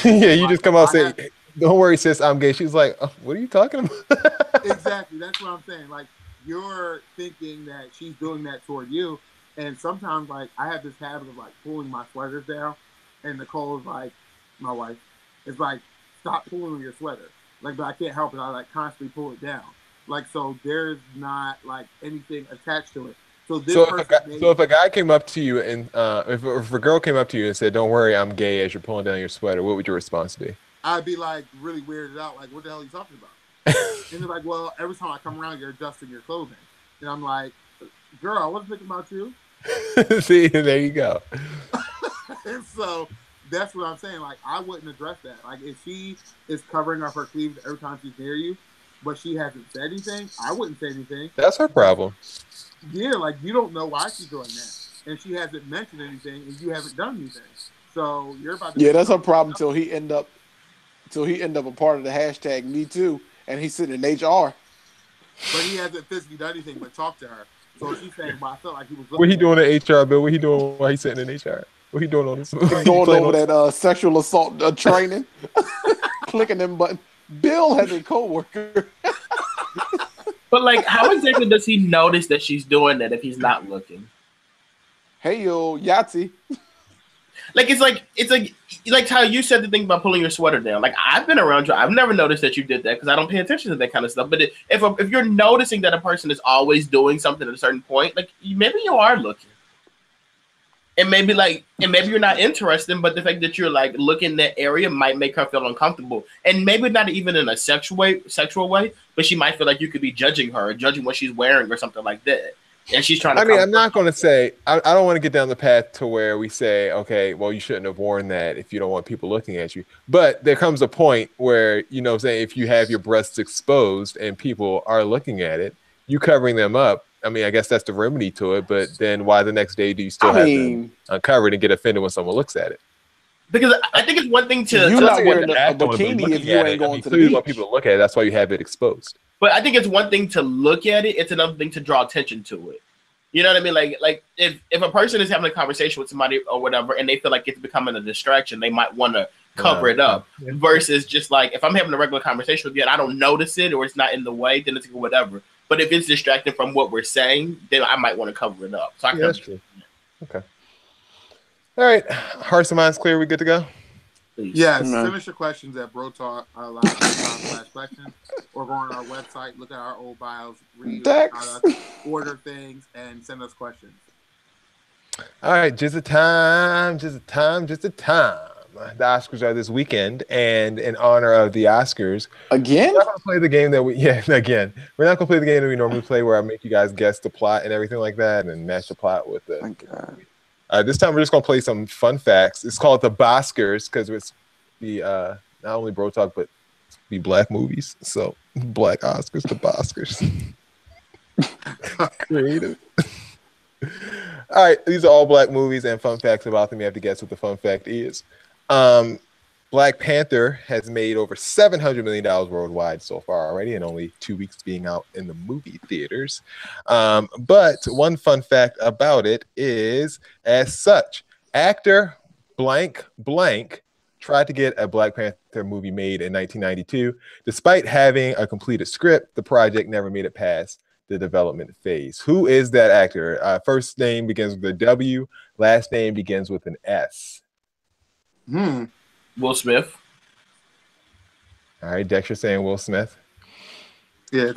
Yeah, you just come out and say, don't worry, sis, I'm gay. She's like, oh, what are you talking about? Exactly. That's what I'm saying. Like, you're thinking that she's doing that toward you. And sometimes, like, I have this habit of, like, pulling my sweaters down. And Nicole is like, my wife, is like, stop pulling your sweater. Like, but I can't help it. I, like, constantly pull it down. Like, so there's not, like, anything attached to it. So if a guy came up to you and if a girl came up to you and said, don't worry, I'm gay, as you're pulling down your sweater, what would your response be? I'd be, like, really weirded out. Like, what the hell are you talking about? And they're like, well, every time I come around, you're adjusting your clothing. And I'm like, girl, I wasn't thinking about you. See, there you go. And so that's what I'm saying. Like, I wouldn't address that. Like, if she is covering up her cleavage every time she's near you, but she hasn't said anything, I wouldn't say anything. That's her problem. Yeah, like, you don't know why she's doing that. And she hasn't mentioned anything, and you haven't done anything. So you're about to... Yeah, that's her problem till he end up a part of the hashtag Me Too, and he's sitting in HR. But he hasn't physically done anything but talk to her. So she's saying, well, I felt like he was... What he doing in HR, Bill? What he doing while he's sitting in HR? What he doing on this? Going over that sexual assault training. Clicking them buttons. Bill has a coworker. But like, how exactly does he notice that she's doing that if he's not looking? Hey yo, Yahtzee. Like it's like how you said the thing about pulling your sweater down. Like, I've been around you, I've never noticed that you did that because I don't pay attention to that kind of stuff. But if you're noticing that a person is always doing something at a certain point, like maybe you are looking, and maybe you're not interested, but the fact that you're like looking in that area might make her feel uncomfortable, and maybe not even in a sexual way, but she might feel like you could be judging her, or judging what she's wearing, or something like that. And she's trying to... I mean, I'm not going to say... I don't want to get down the path to where we say, okay, well, you shouldn't have worn that if you don't want people looking at you. But there comes a point where, you know what I'm saying, if you have your breasts exposed and people are looking at it, you covering them up, I mean, I guess that's the remedy to it. But then why the next day do you still have them uncovered and get offended when someone looks at it? Because I think it's one thing to... You're not wearing a bikini if you ain't going to the beach. You want people to look at it. That's why you have it exposed. But I think it's one thing to look at it. It's another thing to draw attention to it. You know what I mean? Like if a person is having a conversation with somebody or whatever, and they feel like it's becoming a distraction, they might want to cover it up. Yeah. Versus just like, if I'm having a regular conversation with you and I don't notice it or it's not in the way, then it's whatever. But if it's distracting from what we're saying, then I might want to cover it up. So that's true. Okay. All right. Hearts and minds clear. We good to go? Yes. Finish your questions at brotalk.com/questions, or go on our website, look at our old bios, read us, order things, and send us questions. All right. JZA Time. The Oscars are this weekend, and in honor of the Oscars, again, we're not going to play the game that we're not going to play the game that we normally play, where I make you guys guess the plot and everything like that, and match the plot with the. Thank God. This time we're just going to play some fun facts. It's called the Bhaskars because it's the not only Bro Talk, but the black movies. So black Oscars, the Bhaskars. Creative. All right, these are all black movies and fun facts about them. You have to guess what the fun fact is. Black Panther has made over $700 million worldwide so far already, in only 2 weeks being out in the movie theaters. But one fun fact about it is, as such, actor blank tried to get a Black Panther movie made in 1992. Despite having a completed script, the project never made it past the development phase. Who is that actor? First name begins with a W. Last name begins with an S. Will Smith. All right, Dexter saying Will Smith. Yeah,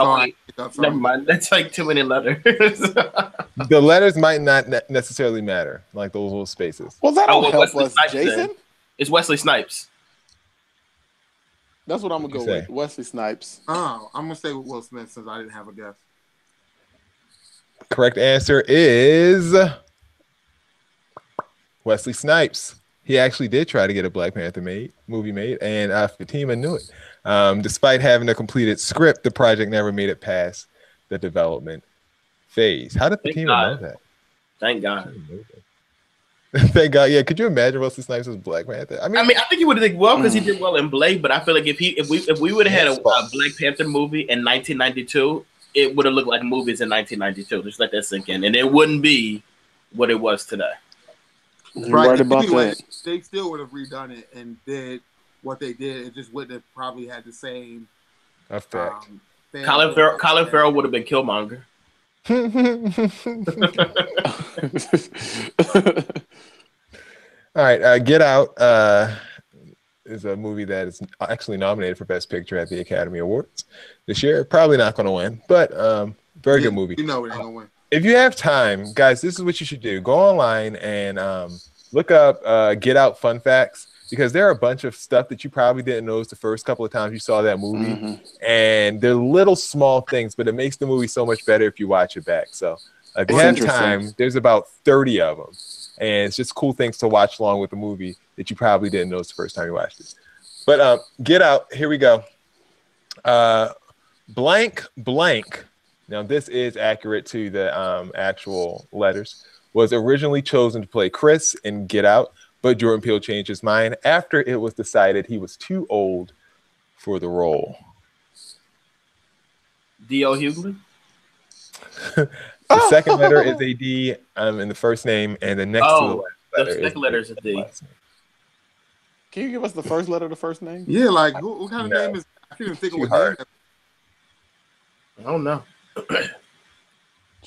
never mind. That's like too many letters. The letters might not necessarily matter, like those little spaces. Well, that'll help us, Jason. Then. It's Wesley Snipes. That's what I'm gonna go with. Wesley Snipes. Oh, I'm gonna say with Will Smith since I didn't have a guess. Correct answer is Wesley Snipes. He actually did try to get a Black Panther movie made, and Fatima knew it. Despite having a completed script, the project never made it past the development phase. How did Fatima know that? Thank God. Thank God. Yeah, could you imagine Wesley Snipes as Black Panther? I mean, I think he would have did well because he did well in Blade. But I feel like if we would have had a Black Panther movie in 1992, it would have looked like movies in 1992. Just let that sink in, and it wouldn't be what it was today. Right about that. They still would have redone it and did what they did. It just wouldn't have probably had the same effect. Colin Farrell would have been Killmonger. All right, Get Out is a movie that is actually nominated for Best Picture at the Academy Awards this year. Probably not going to win, but very good movie. You know it ain't going to win. If you have time, guys, this is what you should do. Go online and look up Get Out fun facts, because there are a bunch of stuff that you probably didn't notice the first couple of times you saw that movie. And they're little small things, but it makes the movie so much better if you watch it back. So If you have time, there's about 30 of them. And it's just cool things to watch along with the movie that you probably didn't notice the first time you watched it. But Get Out, here we go. Blank. Now, this is accurate to the actual letters. Was originally chosen to play Chris in Get Out, but Jordan Peele changed his mind after it was decided he was too old for the role. D.O. Hughley? The second letter is a D in the first name, and the next to the second letter is a D. Can you give us the first letter of the first name? Yeah, like what kind of name is? I can't even think of what name. I don't know.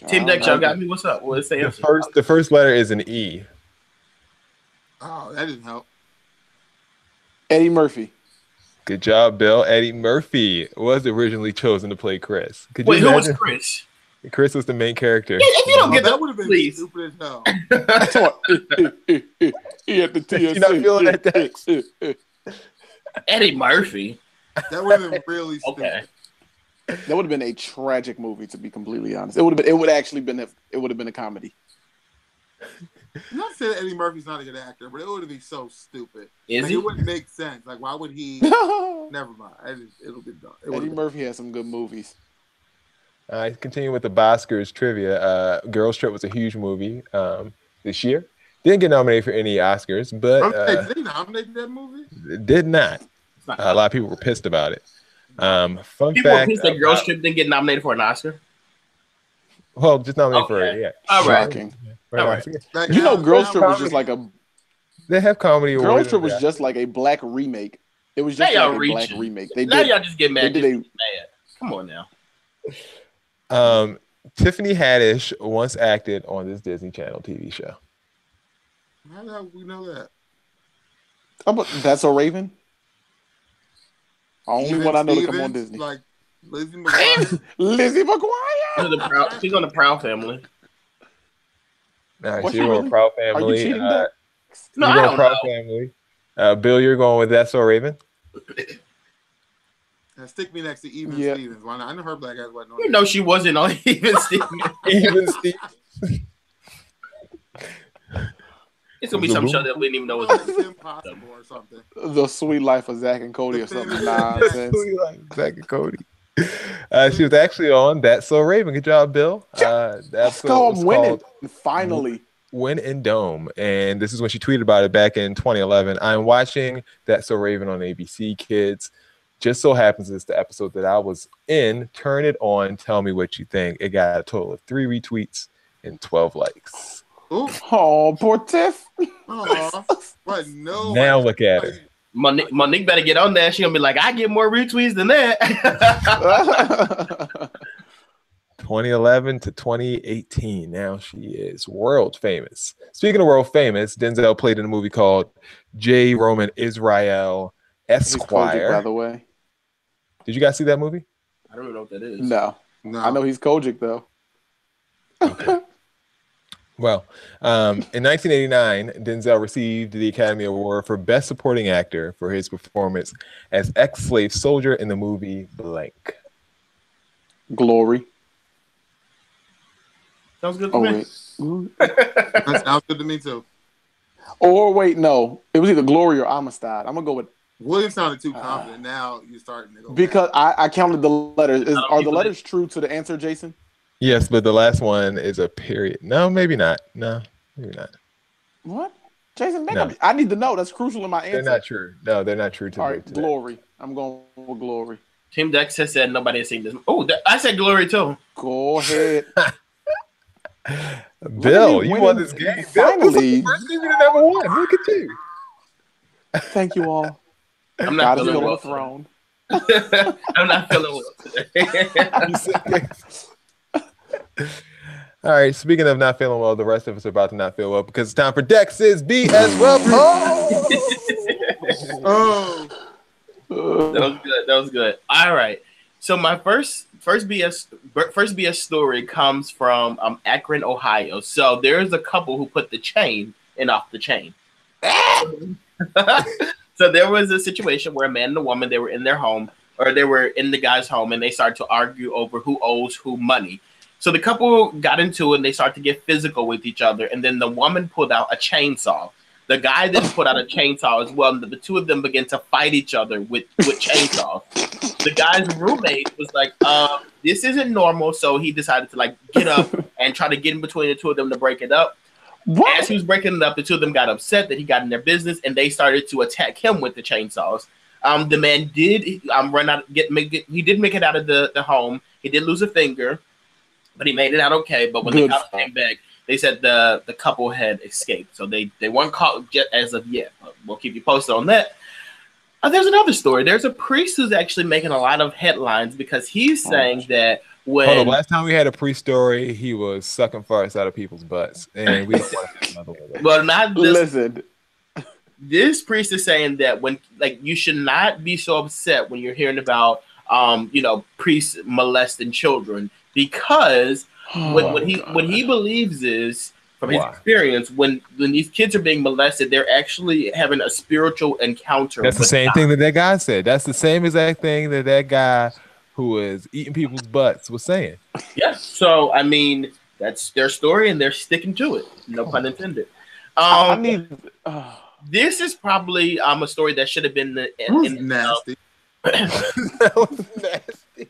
Team Deck Show got me. What's up? What's the answer? The first letter is an E. Oh, that didn't help. Eddie Murphy. Good job, Bill. Eddie Murphy was originally chosen to play Chris. Wait, who was Chris? Chris was the main character. If you don't get that, would have been stupid as hell. He had the TSC. You're not feeling that? Eddie Murphy. That would have been really stupid. Okay. That would have been a tragic movie, to be completely honest. It would have been a comedy. I'm not saying Eddie Murphy's not a good actor, but it would be so stupid. Is like, he? It wouldn't make sense. Like, why would he? Never mind. It'll be done. Eddie Murphy has some good movies. I continue with the Bhaskars trivia. Girls Trip was a huge movie this year. Didn't get nominated for any Oscars, but did they nominate that movie? Did not. A lot of people were pissed about it. Fun people fact: were pissed that Girls Trip didn't get nominated for an Oscar. Well, just nominated for it. Yeah. All right. Shocking. All right. You know, Girls Trip was just like a. They have comedy. Girls Trip was just like a black remake. It was just like a black remake. Y'all just get mad. Come on now. Tiffany Haddish once acted on this Disney Channel TV show. How the hell we know that? That's a Raven. Only one I know to come on Disney. Like Lizzie McGuire. Lizzie McGuire. She's on the Proud Family. Nah, she's on the Proud Family. Are you cheating? No, I don't Proud know. Family. Bill, you're going with That's So Raven. Now stick me next to Even Stevens. Why not? I know her black ass wasn't on. You know she wasn't on Even Stevens. Even Stevens. It's gonna be some show that we didn't even know was impossible or something. The Sweet Life of Zach and Cody or something nonsense. Sweet Life of Zach and Cody. She was actually on That's So Raven. Good job, Bill. Let's go. I'm winning. Finally. Win in Dome. And this is when she tweeted about it back in 2011. I'm watching That's So Raven on ABC Kids. Just so happens it's the episode that I was in. Turn it on. Tell me what you think. It got a total of 3 retweets and 12 likes. Ooh. Oh, poor Tiff. But no. Now look at her. Monique better get on there. She gonna be like, I get more retweets than that. 2011 to 2018. Now she is world famous. Speaking of world famous, Denzel played in a movie called J. Roman Israel Esquire. Kojic, by the way. Did you guys see that movie? I don't even know what that is. No. I know he's Kojic though. Okay. Well, in 1989, Denzel received the Academy Award for Best Supporting Actor for his performance as ex-slave soldier in the movie Blank. Glory. Sounds good to me. Wait. That sounds good to me too. Or wait, no. It was either Glory or Amistad. I'm going to go with... William sounded too confident. Now you're starting to go because I counted the letters. Are the letters true to the answer, Jason? Yes, but the last one is a period. No, maybe not. No, maybe not. What? Jason, I need to know. That's crucial in my answer. They're not true. No, they're not true to All right, Glory. I'm going with Glory. Team Dex has said nobody has seen this. Oh, I said Glory too. Go ahead. Bill, you won this game. Finally. Bill, first game you never won. Look at you. Thank you all. I'm not feeling well. Throne. I'm not feeling well today. All right, speaking of not feeling well, the rest of us are about to not feel well because it's time for Dex's B as well. That was good. All right. So my first BS story comes from Akron, Ohio. So there's a couple who put the chain in off the chain. So there was a situation where a man and a woman, they were in their home, or they were in the guy's home, and they started to argue over who owes who money. So the couple got into it and they started to get physical with each other. And then the woman pulled out a chainsaw. The guy then put out a chainsaw as well. And the two of them began to fight each other with chainsaws. The guy's roommate was like, this isn't normal. So he decided to like get up and try to get in between the two of them to break it up. What? As he was breaking it up, the two of them got upset that he got in their business and they started to attack him with the chainsaws. The man did run out. He did make it out of the home. He did lose a finger, but he made it out okay. But when the cops came back, they said the couple had escaped, so they weren't caught yet as of yet. But we'll keep you posted on that. There's another story. There's a priest who's actually making a lot of headlines because he's saying that when last time we had a priest story, he was sucking farts out of people's butts, and we don't want to have another one. Well, not this. Listen. This priest is saying that when you should not be so upset when you're hearing about priests molesting children because what he believes is from his experience when these kids are being molested, they're actually having a spiritual encounter. That's the same thing that guy said. That's the same exact thing that guy who is eating people's butts was saying. Yeah. So I mean, that's their story and they're sticking to it. No pun intended. This is probably a story that should have been nasty. That was nasty.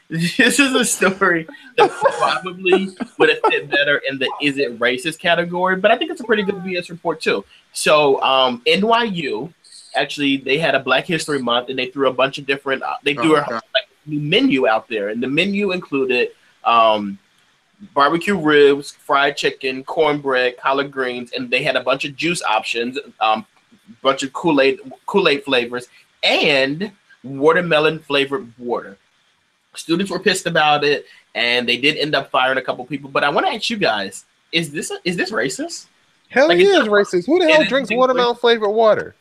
This is a story that probably would have fit better in the "is it racist" category, but I think it's a pretty good BS report too. So NYU actually they had a Black History Month and they threw a bunch of different. They threw a new menu out there, and the menu included barbecue ribs, fried chicken, cornbread, collard greens, and they had a bunch of juice options, bunch of Kool-Aid flavors, and watermelon flavored water. Students were pissed about it, and they did end up firing a couple people. But I want to ask you guys: is this racist? Hell yeah, it's racist. Who the hell drinks watermelon flavored water?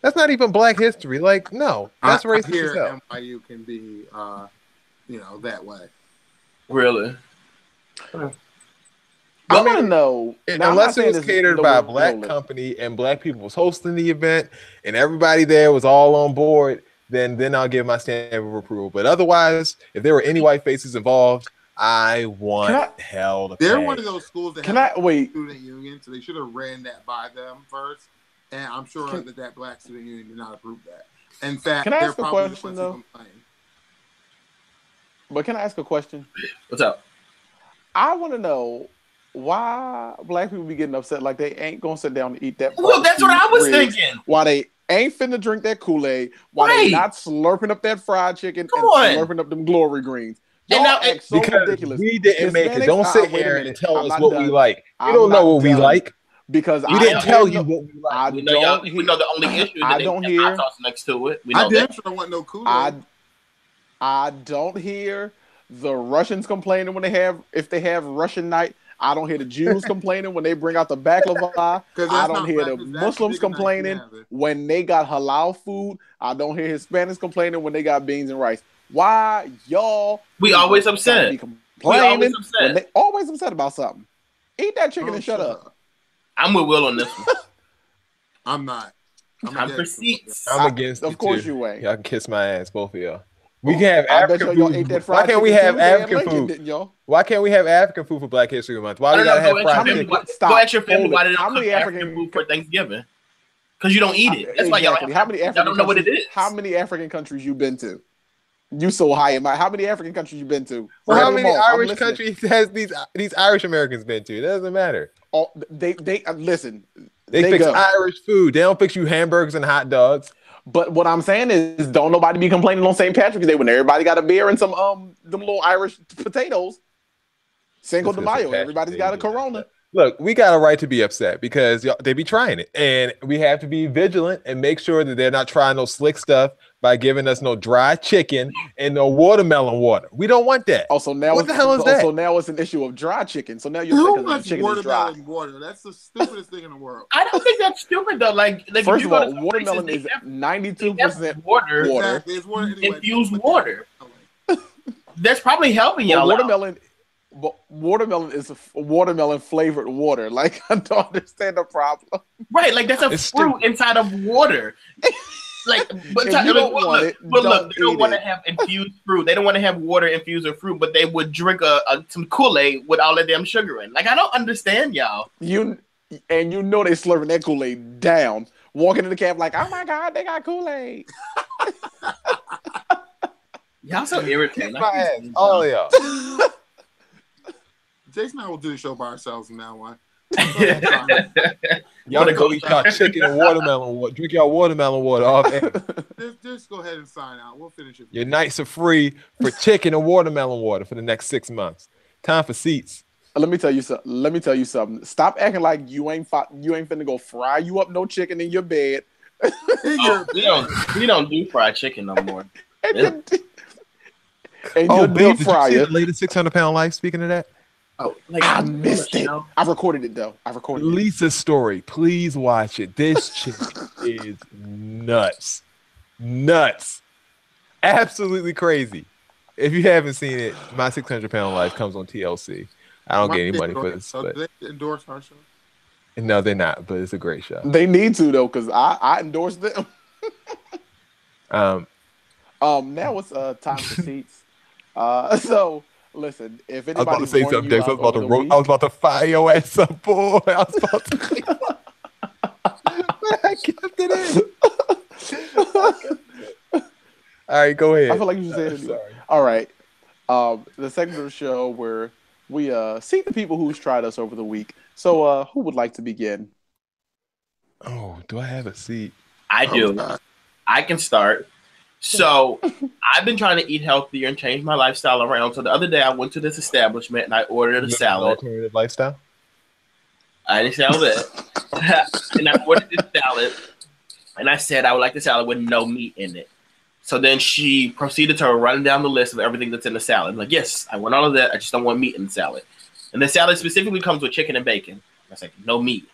That's not even Black history. Like, no, that's racist. I hear NYU can be, that way. Really? I want to know. Unless it was catered by a Black company and Black people was hosting the event and everybody there was all on board, then I'll give my stamp of approval. But otherwise, if there were any white faces involved, I want hell to pay. They're one of those schools that have a student union, so they should have ran that by them first. And I'm sure that Black student union did not approve that. In fact, can I ask a question though? But can I ask a question? What's up? I want to know why Black people be getting upset like they ain't gonna sit down and eat that. Well, that's what I was thinking. Why they ain't finna drink that Kool-Aid? Why they not slurping up that fried chicken slurping up them glory greens? Y'all act so ridiculous. We didn't make it. Don't sit here and tell us what we like. You don't know what we like. Because we didn't tell you what we like. We know the only issue is that they have hot sauce next to it. We know that. I want no Kool-Aid. I don't hear the Russians complaining if they have Russian night. I don't hear the Jews complaining when they bring out the baklava. I don't hear the Muslims complaining when they got halal food. I don't hear Hispanics complaining when they got beans and rice. Why y'all? We always upset. They always upset about something. Eat that chicken and shut up. I'm with Will on this one. I'm not. I'm for seats. I'm against it. Of course you ain't. Y'all can kiss my ass, both of y'all. We can have African food. Why can't we have African food? Why can't we have African food for Black History Month? Why do we gotta have fried chicken? Go ask your family why they don't cook African food for Thanksgiving. Because you don't eat it. That's why y'all don't know what it is. How many African countries you been to? You so high in my. How many African countries you been to? Well, how many Irish countries has these Irish Americans been to? It doesn't matter. Oh, they listen. They fix Irish food. They don't fix you hamburgers and hot dogs. But what I'm saying is, don't nobody be complaining on St. Patrick's Day when everybody got a beer and some them little Irish potatoes. Cinco de Mayo, everybody's got a Corona. Look, we got a right to be upset because they be trying it, and we have to be vigilant and make sure that they're not trying no slick stuff by giving us no dry chicken and no watermelon water. We don't want that. Also, now what the hell is that? So now it's an issue of dry chicken. So now you're thinking the chicken is dry. Water. That's the stupidest thing in the world. I don't think that's stupid though. Like first of all, watermelon is 92% water. Exactly. It's water anyway. Infused water. That's probably helping y'all. Watermelon is a watermelon flavored water. Like I don't understand the problem. Right, like that's a fruit inside of water. Like, but If you don't want it, but look, don't they don't eat want to it. have infused fruit. They don't want to have water infused with fruit, but they would drink some Kool-Aid with all that damn sugar in. Like, I don't understand y'all. You they slurping that Kool-Aid down, walking in the cab like, oh my God, they got Kool-Aid. Y'all so irritating. My ass, all of y'all. Jason and I will do the show by ourselves from now on. Y'all to go eat y'all chicken and watermelon water. Drink y'all watermelon water off air. Just go ahead and sign out. We'll finish it. Your nights are free for chicken and watermelon water for the next 6 months. Time for seats. Let me tell you something. Stop acting like you ain't finna go fry you up no chicken in your bed. We don't do fried chicken no more. And your Bill, deep did you see fryer. the latest 600-pound life? Speaking of that, I missed it. I recorded it though. Lisa's story. Please watch it. This chick is nuts. Absolutely crazy. If you haven't seen it, my 600-pound life comes on TLC. I don't get any money for this. So But do they endorse our show? no, they're not. But it's a great show. They need to though, because I endorse them. Now it's time for seats. So listen, if I was about to anybody's say warning something, you Dex. I out was about over to the week, I was about to fire your ass up, boy. I was about to. But I kept it in. All right, go ahead. I feel like you should say it anyway. Sorry. All right. The segment of the show where we seek the people who's tried us over the week. So who would like to begin? Oh, do I have a seat? I do. God. I can start. So I've been trying to eat healthier and change my lifestyle around. So the other day I went to this establishment and I ordered a salad. Alternative lifestyle. I didn't say all that. And I ordered this salad and I said I would like the salad with no meat in it. So then she proceeded to run down the list of everything that's in the salad. I'm like, yes, I want all of that. I just don't want meat in the salad. And the salad specifically comes with chicken and bacon. I was like, no meat.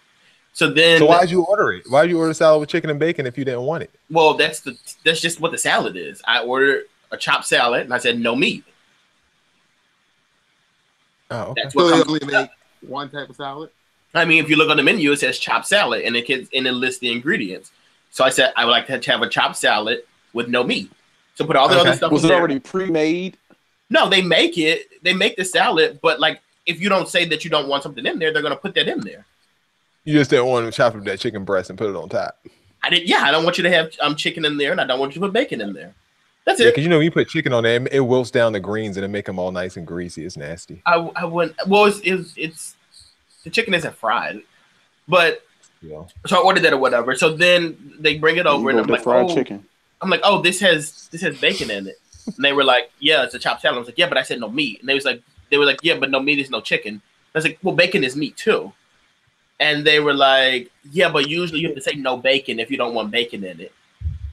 So why'd you order it? Why'd you order salad with chicken and bacon if you didn't want it? Well, that's just what the salad is. I ordered a chopped salad and I said no meat. Oh, okay. That's So what they comes only make one type of salad? I mean, if you look on the menu, it says chopped salad and it lists the ingredients. So I said I would like to have a chopped salad with no meat. So put all the other stuff. Was in it there. already pre-made? No, they make it. They make the salad, but like if you don't say that you don't want something in there, they're gonna put that in there. You just didn't want to chop up that chicken breast and put it on top. I don't want you to have chicken in there, and I don't want you to put bacon in there. That's Yeah, it. because you you put chicken on there, it wilts down the greens and it make them all nice and greasy. It's nasty. I wouldn't. Well, it's the chicken isn't fried, but Yeah. so I ordered that or whatever. So then they bring it over, and I'm like, fried oh, chicken. this has bacon in it. And they were like, yeah, it's a chopped salad. I was like, yeah, but I said no meat. And they were like, yeah, but no meat is no chicken. I was like, well, bacon is meat too. And they were like, yeah, but usually you have to say no bacon if you don't want bacon in it.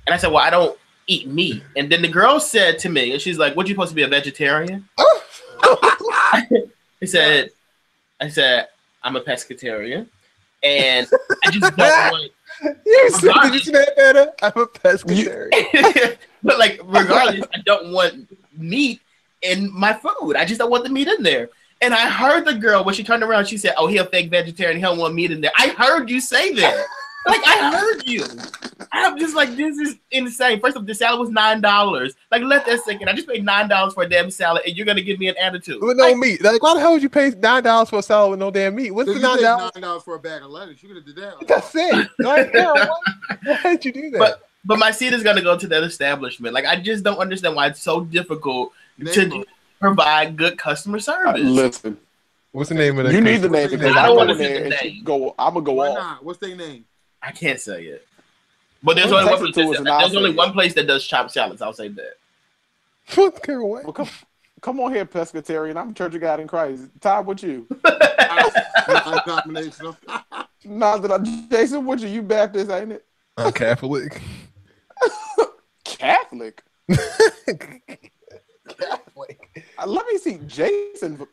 And I said, well, I don't eat meat. And then the girl said to me, and she's like, what, you supposed to be a vegetarian? I said, I'm a pescatarian. And I just don't want. You said, did you see that better? I'm a pescatarian. But like, regardless, I don't want meat in my food. I just don't want the meat in there. And I heard the girl when she turned around, she said, "Oh, he a fake vegetarian. He don't want meat in there." I heard you say that. Like, I heard you. I'm just like, this is insane. First off, the salad was $9. Like, let that sink in. I just paid $9 for a damn salad, and you're gonna give me an attitude With no meat. Like, why the hell would you pay $9 for a salad with no damn meat? What's If the you paid $9? $9 for a bag of lettuce, you could have did that. That's it. Right there. Why did you do that? But my seed is gonna go to that establishment. Like, I just don't understand why it's so difficult to provide good customer service. Listen, What's the name of the you need the name because I I don't go wanna in say there the and name. I'm gonna go Why off. not? What's their name? I can't say it. But there's Well, only one text it place. to us and There's I'll only say one place that does chopped salads. I'll say that. What Carol? Well, come on here, pescatarian. I'm Church of God in Christ. Todd, with you? Non-denominational. Nah, Jason, with you? You Baptist, ain't it? I'm Catholic. Catholic. Catholic. Let me see, Jason.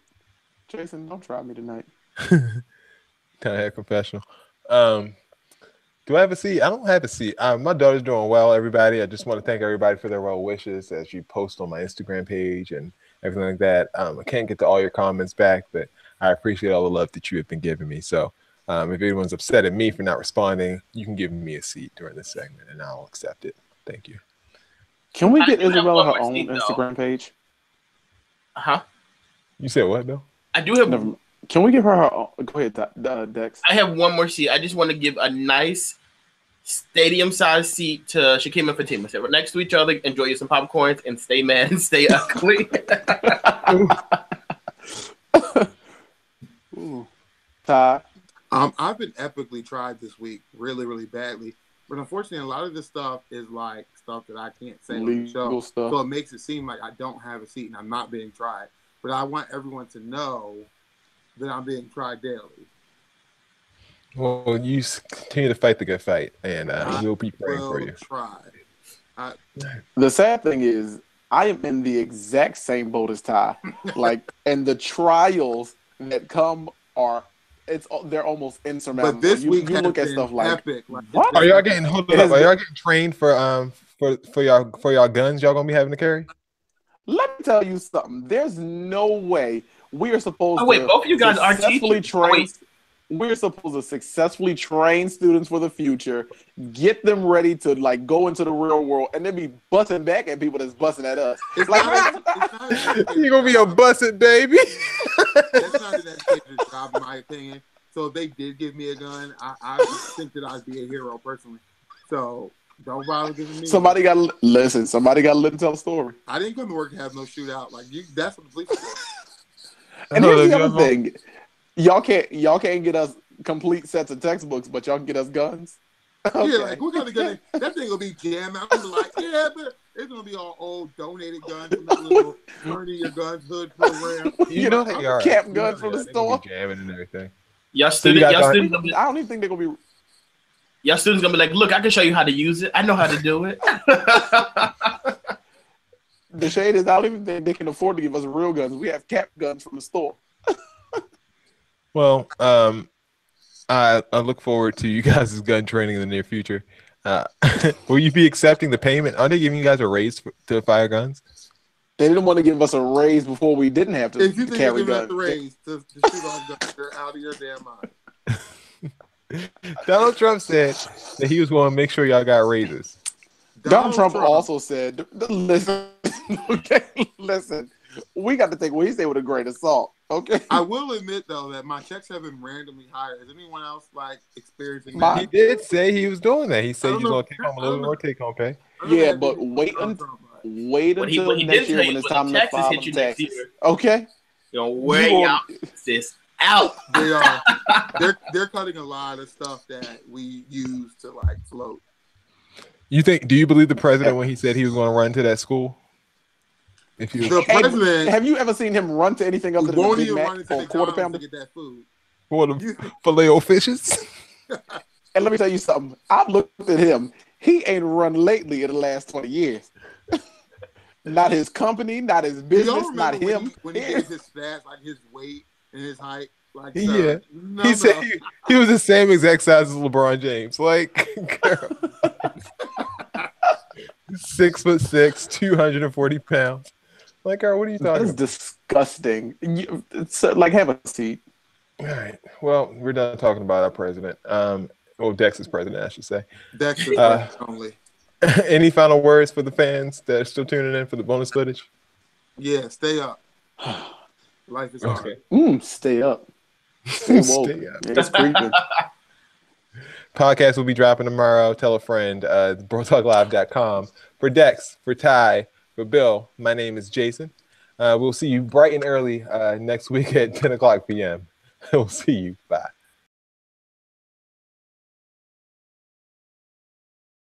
Jason, don't try me tonight. Kind of had confessional. Do I have a seat? I don't have a seat. My daughter's doing well, everybody. I just want to thank everybody for their well wishes as you post on my Instagram page and everything like that. I can't get to all your comments back, but I appreciate all the love that you have been giving me. So if anyone's upset at me for not responding, you can give me a seat during this segment and I'll accept it. Thank you. Can we I get do have Isabella one her more own seat, though. Instagram page? Huh? You said what, Bill? I do have. Never, can we give her her own? Go ahead, Dex. I have one more seat. I just want to give a nice stadium-sized seat to Shakim and Fatima. Sit right next to each other, enjoy you some popcorns, and stay mad and stay ugly. Ooh. Ty. I've been epically tried this week, really, really badly. But unfortunately, a lot of this stuff is like stuff that I can't say on the show. Legal stuff. So it makes it seem like I don't have a seat and I'm not being tried. But I want everyone to know that I'm being tried daily. Well, you continue to fight the good fight, and we'll be praying for you. Try. The sad thing is, I am in the exact same boat as Ty. Like, and the trials that come they're almost insurmountable. But this week you look at stuff like, epic. Like, what? Are y'all getting Are y'all getting trained for y'all guns y'all gonna be having to carry? Let me tell you something. There's no way we are supposed wait, to both of you guys are successfully teachers. train. Wait. We're supposed to successfully train students for the future, get them ready to like go into the real world, and then be busting back at people that's busting at us. It's like, You're gonna be a busted baby. That's not an educator's job, in my opinion. So if they did give me a gun, I think that I'd be a hero personally. So don't bother giving me. Somebody got to let them tell a story. I didn't come to work to have no shootout. Like that's what the police are for. And here's the other thing: y'all can't get us complete sets of textbooks, but y'all can get us guns. Okay. Yeah, like we're gonna get it. That thing will be jammed. I'm gonna be like, yeah, but it's gonna be all old donated guns from that little Burning Your Guns Hood program. You know, cap gun from the store, jamming and everything. Y'all students I don't even think they're gonna be. Y'all students gonna be like, look, I can show you how to use it. I know how to do it. The shade is, I don't even think they can afford to give us real guns. We have cap guns from the store. Well, I look forward to you guys' gun training in the near future. Will you be accepting the payment? Are they giving you guys a raise to fire guns? They didn't want to give us a raise before we didn't have to if you think carry they're guns. A raise to shoot off guns, you're out of your damn mind. Donald Trump said that he was going to make sure y'all got raises. Donald Trump also said, listen, okay, listen, we got to take what he said with a grain of salt, okay? I will admit, though, that my checks have been randomly higher. Is anyone else, like, experiencing that? He did say he was doing that. He said he was going to take home a little more take-home pay. Yeah, but wait until next year when it's time to file the taxes. Okay? Way out this out. They are. They're cutting a lot of stuff that we use to, like, float. Do you believe the president when he said he was going to run to that school? If you the president, have you ever seen him run to anything other than a Big Mac or a quarter pounder? To get that food. For the Filet-O-Fishes? And let me tell you something. I've looked at him. He ain't run lately in the last 20 years. Not his company, not his business, not him. When he gave his stats, like his weight and his height, like yeah, he said he was the same exact size as LeBron James. Like, girl. 6'6", 240 pounds. Like, girl, what are you talking about? That's disgusting. Like, have a seat. All right. Well, we're done talking about our president. Dex's president, I should say. Dex's only. Any final words for the fans that are still tuning in for the bonus footage? Yeah, stay up. Life is hard. Stay up. Stay woke. Stay up. Yeah, it's creeping. Podcast will be dropping tomorrow. Tell a friend. BroTalkLive.com. For Dex, for Ty, for Bill, my name is Jason. We'll see you bright and early next week at 10 o'clock p.m. We'll see you. Bye.